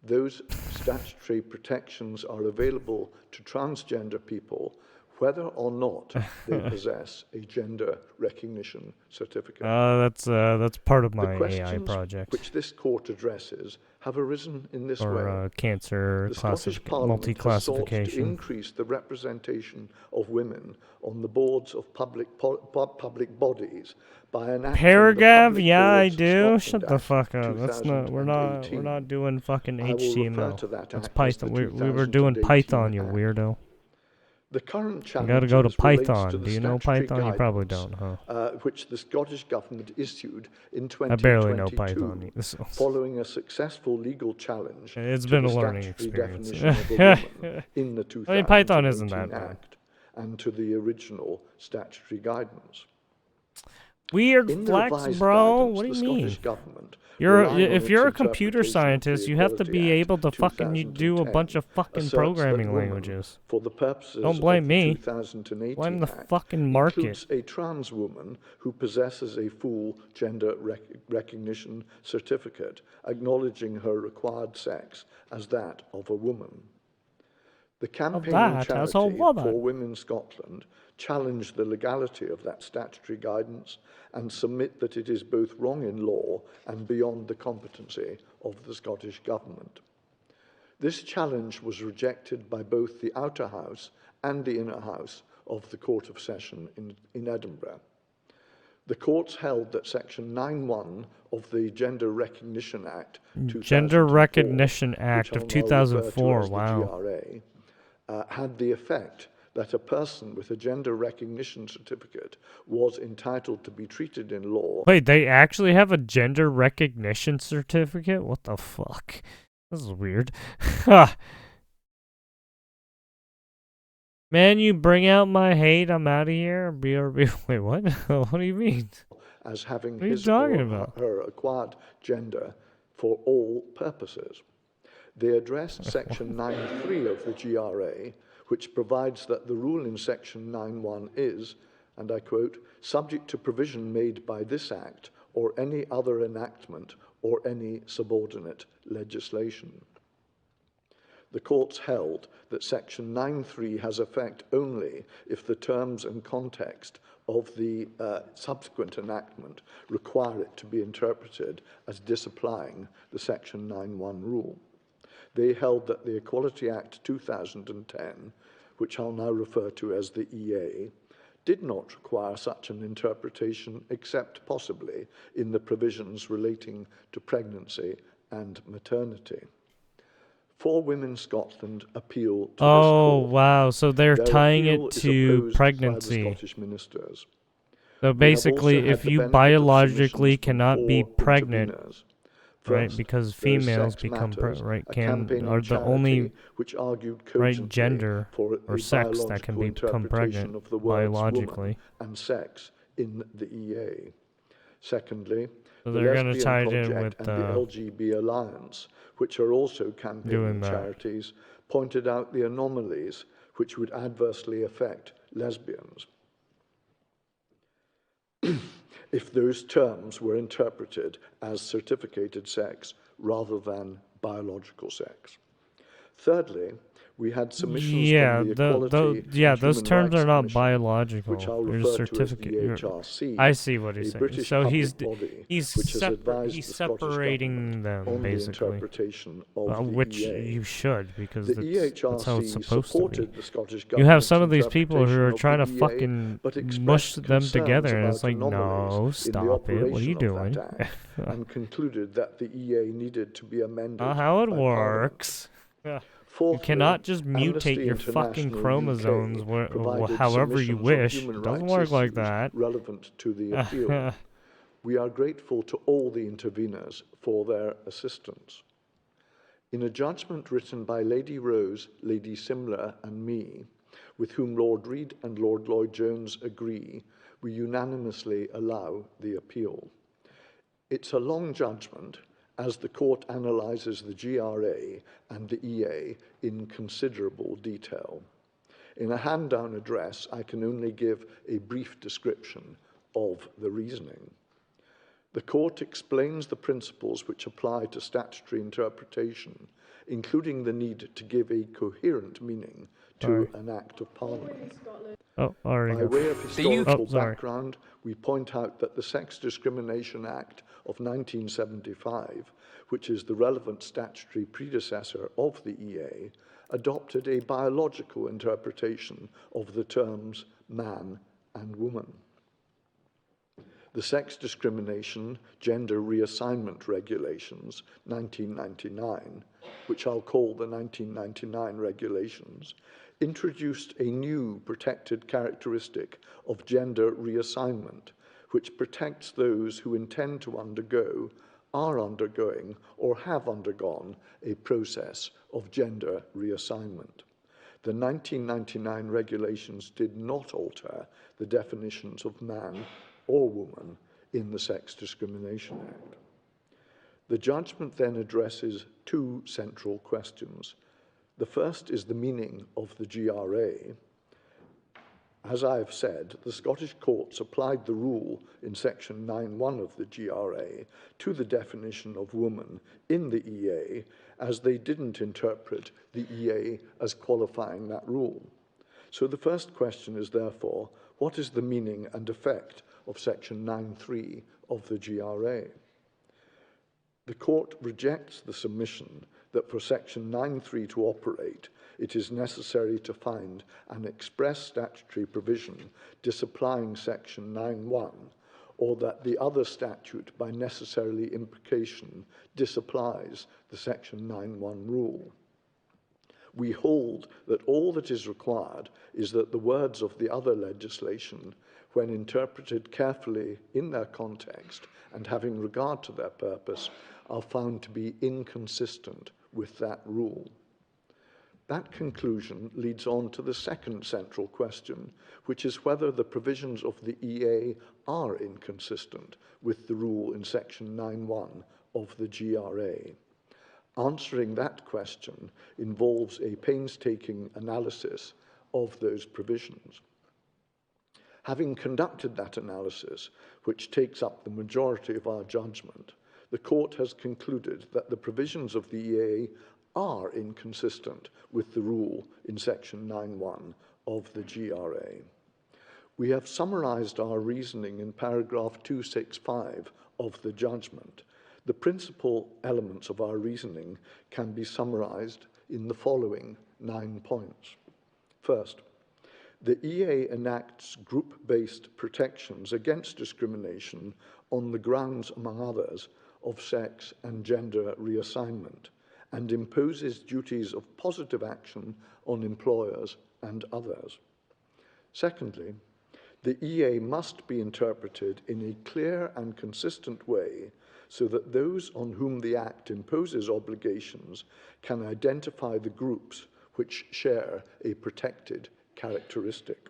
Speaker 14: Those statutory protections are available to transgender people whether or not they possess a gender recognition certificate.
Speaker 1: That's part of
Speaker 14: The
Speaker 1: my AI
Speaker 14: questions
Speaker 1: project.
Speaker 14: which this court addresses have arisen in this way.
Speaker 1: Or cancer
Speaker 14: The Scottish Parliament has sought to
Speaker 1: multi-classification.
Speaker 14: increase the representation of women on the boards of public bodies by enacting
Speaker 1: Paragraph?
Speaker 14: the
Speaker 1: Yeah, I
Speaker 14: Public
Speaker 1: do.
Speaker 14: Scotland
Speaker 1: Shut the
Speaker 14: Act
Speaker 1: fuck up. That's not. We're
Speaker 14: 2018.
Speaker 1: not doing fucking
Speaker 14: I will refer
Speaker 1: HTML.
Speaker 14: to that
Speaker 1: That's
Speaker 14: act as
Speaker 1: Python.
Speaker 14: the
Speaker 1: We were doing
Speaker 14: 2018
Speaker 1: Python, you
Speaker 14: Act.
Speaker 1: weirdo.
Speaker 14: The current
Speaker 1: You
Speaker 14: challenge
Speaker 1: gotta go to
Speaker 14: relates
Speaker 1: Python.
Speaker 14: to the
Speaker 1: Do you know
Speaker 14: statutory
Speaker 1: Python? You probably
Speaker 14: guidance,
Speaker 1: don't, huh?
Speaker 14: which the Scottish Government issued in
Speaker 1: I barely know
Speaker 14: 2022
Speaker 1: Python. So.
Speaker 14: following a successful legal challenge
Speaker 1: It's
Speaker 14: to
Speaker 1: been
Speaker 14: the
Speaker 1: a learning
Speaker 14: statutory
Speaker 1: experience.
Speaker 14: definition of a woman in the 2018
Speaker 1: I mean, Python isn't that bad.
Speaker 14: Act and to the original statutory guidance.
Speaker 1: Weird
Speaker 14: In the
Speaker 1: flex,
Speaker 14: revised
Speaker 1: bro.
Speaker 14: guidance,
Speaker 1: What do
Speaker 14: the
Speaker 1: you mean?
Speaker 14: Scottish Government,
Speaker 1: If
Speaker 14: its
Speaker 1: you're a computer
Speaker 14: interpretation of the
Speaker 1: scientist, you have to
Speaker 14: Equality
Speaker 1: be
Speaker 14: Act
Speaker 1: able to fucking do a
Speaker 14: 2010
Speaker 1: bunch of fucking
Speaker 14: asserts
Speaker 1: programming
Speaker 14: that woman,
Speaker 1: languages.
Speaker 14: for the purposes
Speaker 1: Don't blame
Speaker 14: of the
Speaker 1: me.
Speaker 14: 2018
Speaker 1: Blame the
Speaker 14: Act,
Speaker 1: fucking market.
Speaker 14: includes a trans woman who possesses a full gender recognition certificate acknowledging her required sex as that of a woman. The campaigning
Speaker 1: that as a
Speaker 14: charity
Speaker 1: woman.
Speaker 14: For Women Scotland challenge the legality of that statutory guidance and submit that it is both wrong in law and beyond the competency of the Scottish Government. This challenge was rejected by both the Outer House and the Inner House of the Court of Session in Edinburgh. The courts held that Section 9(1) of the Gender Recognition Act 2004,
Speaker 1: Gender Recognition Act
Speaker 14: which
Speaker 1: of
Speaker 14: I'll now refer to
Speaker 1: 2004.
Speaker 14: as the
Speaker 1: Wow.
Speaker 14: GRA, had the effect that a person with a gender recognition certificate was entitled to be treated in law.
Speaker 1: Wait, they actually have a gender recognition certificate? What the fuck? This is weird. Man, you bring out my hate, I'm out of here. BRB. Wait, what? What do you mean?
Speaker 14: As having
Speaker 1: What are you
Speaker 14: his
Speaker 1: talking
Speaker 14: or
Speaker 1: about?
Speaker 14: her acquired gender for all purposes. They addressed Section 9.3 of the GRA, which provides that the rule in Section 9.1 is, and I quote, subject to provision made by this Act or any other enactment or any subordinate legislation. The courts held that Section 9.3 has effect only if the terms and context of the subsequent enactment require it to be interpreted as disapplying the Section 9.1 rule. They held that the Equality Act 2010, which I'll now refer to as the EA, did not require such an interpretation except possibly in the provisions relating to pregnancy and maternity. For Women Scotland appeal to this court.
Speaker 1: Wow, so they're
Speaker 14: Their
Speaker 1: tying
Speaker 14: appeal
Speaker 1: it
Speaker 14: is
Speaker 1: to
Speaker 14: opposed
Speaker 1: pregnancy.
Speaker 14: by the Scottish ministers.
Speaker 1: So
Speaker 14: We have also
Speaker 1: basically,
Speaker 14: had
Speaker 1: if
Speaker 14: the
Speaker 1: you
Speaker 14: benefit of
Speaker 1: biologically
Speaker 14: submissions from
Speaker 1: cannot be
Speaker 14: 4
Speaker 1: pregnant,
Speaker 14: interveners.
Speaker 1: right?
Speaker 14: First,
Speaker 1: Because
Speaker 14: there is
Speaker 1: females
Speaker 14: Sex
Speaker 1: become
Speaker 14: Matters, a
Speaker 1: are
Speaker 14: campaigning
Speaker 1: the only
Speaker 14: charity which argued
Speaker 1: right
Speaker 14: cogently
Speaker 1: gender
Speaker 14: for
Speaker 1: or
Speaker 14: a
Speaker 1: sex that can
Speaker 14: biological
Speaker 1: become
Speaker 14: interpretation
Speaker 1: pregnant
Speaker 14: of the words
Speaker 1: biologically.
Speaker 14: woman and sex in the EA. Secondly,
Speaker 1: So
Speaker 14: the
Speaker 1: they're gonna
Speaker 14: Lesbian
Speaker 1: tie it in
Speaker 14: Project
Speaker 1: with
Speaker 14: and the LGB Alliance, which are also campaigning
Speaker 1: doing that.
Speaker 14: charities, pointed out the anomalies which would adversely affect lesbians if those terms were interpreted as certificated sex rather than biological sex. Thirdly, we had submissions from the Equality and
Speaker 1: those
Speaker 14: Human
Speaker 1: terms
Speaker 14: Rights
Speaker 1: are not
Speaker 14: Commission,
Speaker 1: biological.
Speaker 14: which I'll
Speaker 1: They're
Speaker 14: refer to as the
Speaker 1: certificate.
Speaker 14: EHRC,
Speaker 1: I see what he's
Speaker 14: a
Speaker 1: saying.
Speaker 14: British
Speaker 1: So
Speaker 14: public body
Speaker 1: he's
Speaker 14: which has advised
Speaker 1: he's
Speaker 14: the Scottish
Speaker 1: separating
Speaker 14: government
Speaker 1: them
Speaker 14: on the
Speaker 1: basically.
Speaker 14: interpretation of the
Speaker 1: Which
Speaker 14: EA.
Speaker 1: you should, because
Speaker 14: The
Speaker 1: that's how it's
Speaker 14: EHRC
Speaker 1: supposed to be.
Speaker 14: supported the Scottish
Speaker 1: You have
Speaker 14: government's
Speaker 1: some of these people who are
Speaker 14: interpretation of
Speaker 1: trying
Speaker 14: the
Speaker 1: to
Speaker 14: EA,
Speaker 1: fucking
Speaker 14: but
Speaker 1: mush
Speaker 14: expressed
Speaker 1: them
Speaker 14: concerns
Speaker 1: together, and it's
Speaker 14: about
Speaker 1: like,
Speaker 14: anomalies
Speaker 1: no,
Speaker 14: in the
Speaker 1: stop it. What are you
Speaker 14: operation of
Speaker 1: doing?
Speaker 14: that act, and concluded that the EA needed to be amended
Speaker 1: How it
Speaker 14: by
Speaker 1: works.
Speaker 14: Parliament.
Speaker 1: You
Speaker 14: Fourthly,
Speaker 1: cannot just mutate
Speaker 14: Amnesty
Speaker 1: your fucking
Speaker 14: International
Speaker 1: chromosomes
Speaker 14: UK provided
Speaker 1: however you
Speaker 14: submissions on
Speaker 1: wish.
Speaker 14: human
Speaker 1: It doesn't
Speaker 14: rights
Speaker 1: work like
Speaker 14: issues
Speaker 1: that.
Speaker 14: relevant to the appeal. We are grateful to all the interveners for their assistance. In a judgment written by Lady Rose, Lady Simler, and me, with whom Lord Reid and Lord Lloyd-Jones agree, we unanimously allow the appeal. It's a long judgment, as the court analyses the GRA and the EA in considerable detail. In a hand-down address, I can only give a brief description of the reasoning. The court explains the principles which apply to statutory interpretation, including the need to give a coherent meaning to an Act of Parliament.
Speaker 1: Oh, already
Speaker 14: By
Speaker 1: go.
Speaker 14: way of historical
Speaker 1: sorry.
Speaker 14: background, we point out that the Sex Discrimination Act of 1975, which is the relevant statutory predecessor of the EA, adopted a biological interpretation of the terms man and woman. The Sex Discrimination Gender Reassignment Regulations, 1999, which I'll call the 1999 regulations, introduced a new protected characteristic of gender reassignment, which protects those who intend to undergo, are undergoing, or have undergone a process of gender reassignment. The 1999 regulations did not alter the definitions of man or woman in the Sex Discrimination Act. The judgment then addresses two central questions. The first is the meaning of the GRA. As I have said, the Scottish courts applied the rule in section 9.1 of the GRA to the definition of woman in the EA, as they didn't interpret the EA as qualifying that rule. So the first question is therefore, what is the meaning and effect of section 9.3 of the GRA? The court rejects the submission that for section 9.3 to operate, it is necessary to find an express statutory provision disapplying section 9.1, or that the other statute by necessarily implication disapplies the section 9.1 rule. we hold that all that is required is that the words of the other legislation, when interpreted carefully in their context and having regard to their purpose, are found to be inconsistent with that rule. That conclusion leads on to the second central question, which is whether the provisions of the EA are inconsistent with the rule in Section 9.1 of the GRA. Answering that question involves a painstaking analysis of those provisions. Having conducted that analysis, which takes up the majority of our judgment, the Court has concluded that the provisions of the EA are inconsistent with the rule in Section 9.1 of the GRA. We have summarized our reasoning in paragraph 265 of the judgment. The principal elements of our reasoning can be summarized in the following 9 points. First, the EA enacts group-based protections against discrimination on the grounds, among others, of sex and gender reassignment, and imposes duties of positive action on employers and others. Secondly, the EA must be interpreted in a clear and consistent way so that those on whom the Act imposes obligations can identify the groups which share a protected characteristic.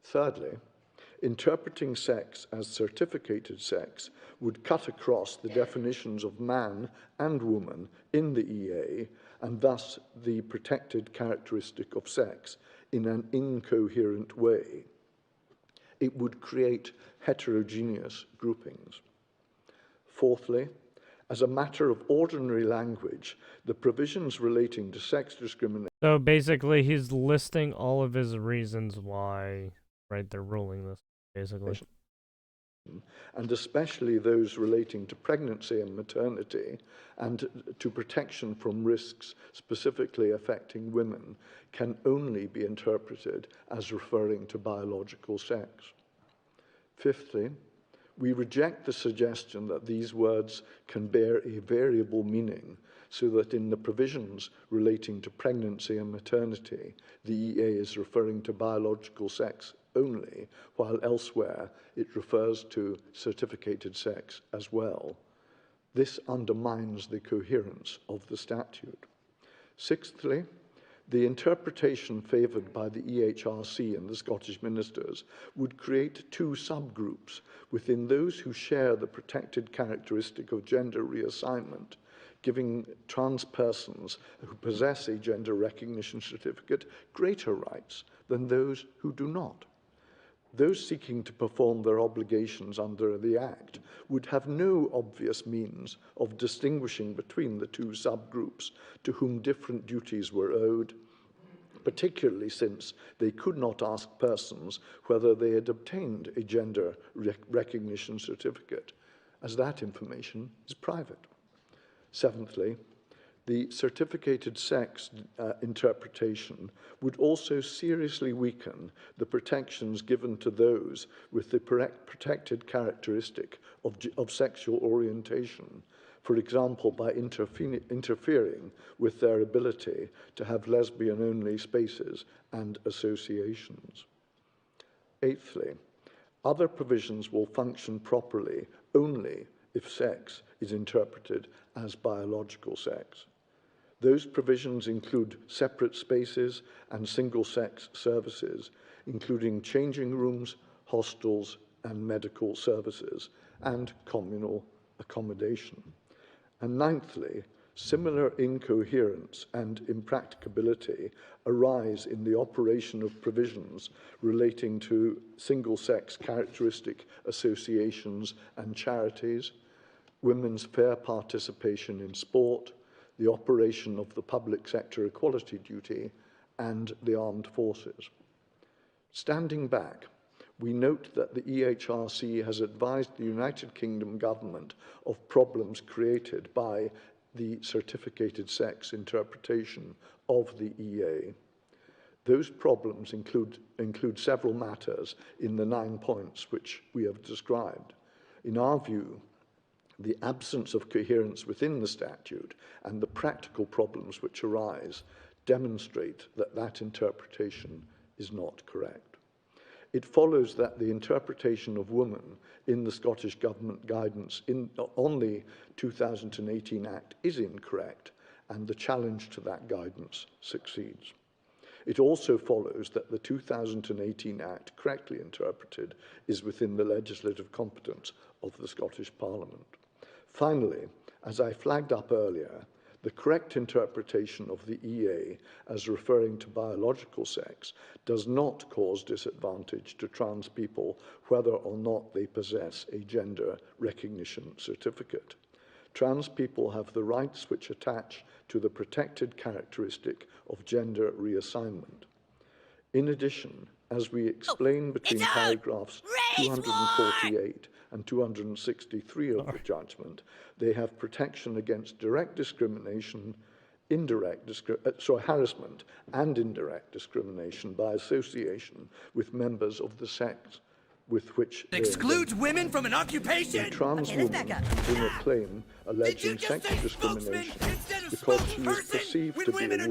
Speaker 14: Thirdly, interpreting sex as certificated sex would cut across the definitions of man and woman in the EA, and thus the protected characteristic of sex, in an incoherent way. It would create heterogeneous groupings. Fourthly, as a matter of ordinary language, the provisions relating to sex discrimination...
Speaker 1: So basically, he's listing all of his reasons why, right, they're ruling this, basically.
Speaker 14: And especially those relating to pregnancy and maternity and to protection from risks specifically affecting women, can only be interpreted as referring to biological sex. Fifthly, we reject the suggestion that these words can bear a variable meaning, so that in the provisions relating to pregnancy and maternity, the EA is referring to biological sex only, while elsewhere it refers to certificated sex as well. This undermines the coherence of the statute. Sixthly, the interpretation favoured by the EHRC and the Scottish ministers would create two subgroups within those who share the protected characteristic of gender reassignment, giving trans persons who possess a gender recognition certificate greater rights than those who do not. Those seeking to perform their obligations under the Act would have no obvious means of distinguishing between the two subgroups to whom different duties were owed, particularly since they could not ask persons whether they had obtained a gender recognition certificate, as that information is private. Seventhly, the certificated sex interpretation would also seriously weaken the protections given to those with the protected characteristic of sexual orientation, for example, by interfering with their ability to have lesbian-only spaces and associations. Eighthly, other provisions will function properly only if sex is interpreted as biological sex. Those provisions include separate spaces and single-sex services, including changing rooms, hostels, and medical services, and communal accommodation. And ninthly, similar incoherence and impracticability arise in the operation of provisions relating to single-sex characteristic associations and charities, women's fair participation in sport, the operation of the public sector equality duty, and the armed forces. Standing back, we note that the EHRC has advised the United Kingdom government of problems created by the certificated sex interpretation of the EA. Those problems include several matters in the 9 points which we have described. In our view, the absence of coherence within the statute and the practical problems which arise demonstrate that that interpretation is not correct. It follows that the interpretation of woman in the Scottish Government guidance on the 2018 Act is incorrect, and the challenge to that guidance succeeds. It also follows that the 2018 Act, correctly interpreted, is within the legislative competence of the Scottish Parliament. Finally, as I flagged up earlier, the correct interpretation of the EA as referring to biological sex does not cause disadvantage to trans people whether or not they possess a gender recognition certificate. Trans people have the rights which attach to the protected characteristic of gender reassignment. In addition, as we explain between paragraphs 248 and 263 of the judgment, they have protection against direct discrimination, harassment and indirect discrimination by association with members of the sex with which
Speaker 15: excludes women from an occupation.
Speaker 14: A trans woman can bring a claim alleging sex discrimination because she is perceived to be a woman or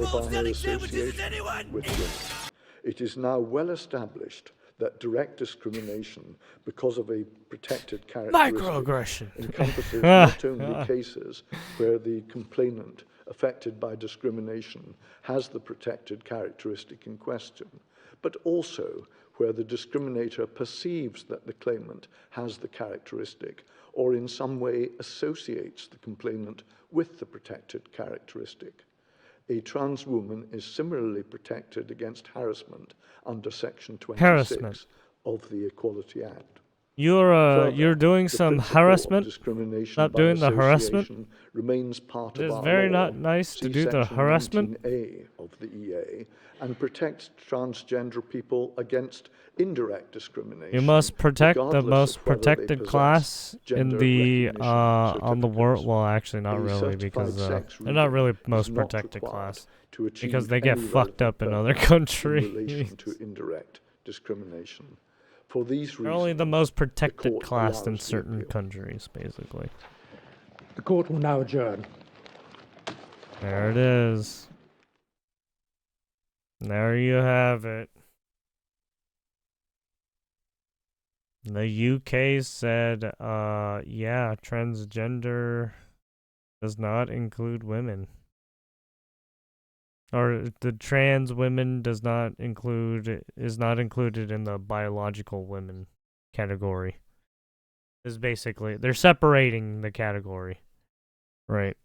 Speaker 14: by her association with women. It is now well established that direct discrimination because of a protected characteristic encompasses not only cases where the complainant affected by discrimination has the protected characteristic in question, but also where the discriminator perceives that the claimant has the characteristic or in some way associates the complainant with the protected characteristic. A trans woman is similarly protected against harassment under Section 26 of the Equality Act.
Speaker 1: You're doing some harassment. Stop doing the harassment.
Speaker 14: Remains part
Speaker 1: It
Speaker 14: of
Speaker 1: is
Speaker 14: our
Speaker 1: very
Speaker 14: law.
Speaker 1: not nice to
Speaker 14: See
Speaker 1: do the
Speaker 14: Section
Speaker 1: harassment.
Speaker 14: 19A of the EA and protects transgender people against indirect discrimination.
Speaker 1: You must protect the
Speaker 14: regardless
Speaker 1: most
Speaker 14: of whether they
Speaker 1: protected
Speaker 14: possess
Speaker 1: class in
Speaker 14: gender
Speaker 1: the
Speaker 14: recognition
Speaker 1: on the world.
Speaker 14: certificates.
Speaker 1: Well, actually, not
Speaker 14: A
Speaker 1: really,
Speaker 14: certified
Speaker 1: because
Speaker 14: sex
Speaker 1: they're not really
Speaker 14: reading is
Speaker 1: most
Speaker 14: not
Speaker 1: protected
Speaker 14: required
Speaker 1: class
Speaker 14: to
Speaker 1: because
Speaker 14: achieve
Speaker 1: they get
Speaker 14: any
Speaker 1: fucked up in other
Speaker 14: relevant
Speaker 1: countries.
Speaker 14: in relation to indirect discrimination. For these reasons,
Speaker 1: They're only the most protected
Speaker 14: court
Speaker 1: class in
Speaker 14: allows the
Speaker 1: certain
Speaker 14: appeal.
Speaker 1: countries, basically.
Speaker 13: The court will now adjourn.
Speaker 1: There it is. There you have it. The UK said, yeah, transgender does not include women. Or the trans women is not included in the biological women category. Is basically, they're separating the category. Right.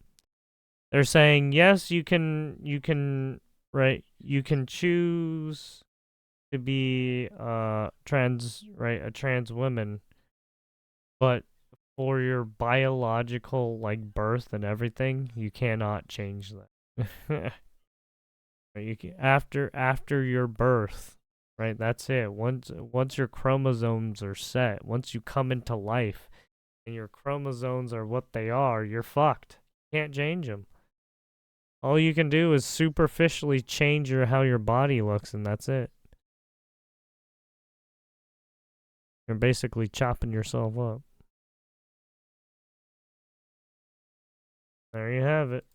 Speaker 1: They're saying, yes, you can choose to be a trans woman, but for your biological birth and everything, you cannot change that. You can, after your birth, right? That's it. Once your chromosomes are set, once you come into life and your chromosomes are what they are, you're fucked. Can't change them. All you can do is superficially change how your body looks, and that's it. You're basically chopping yourself up. There you have it.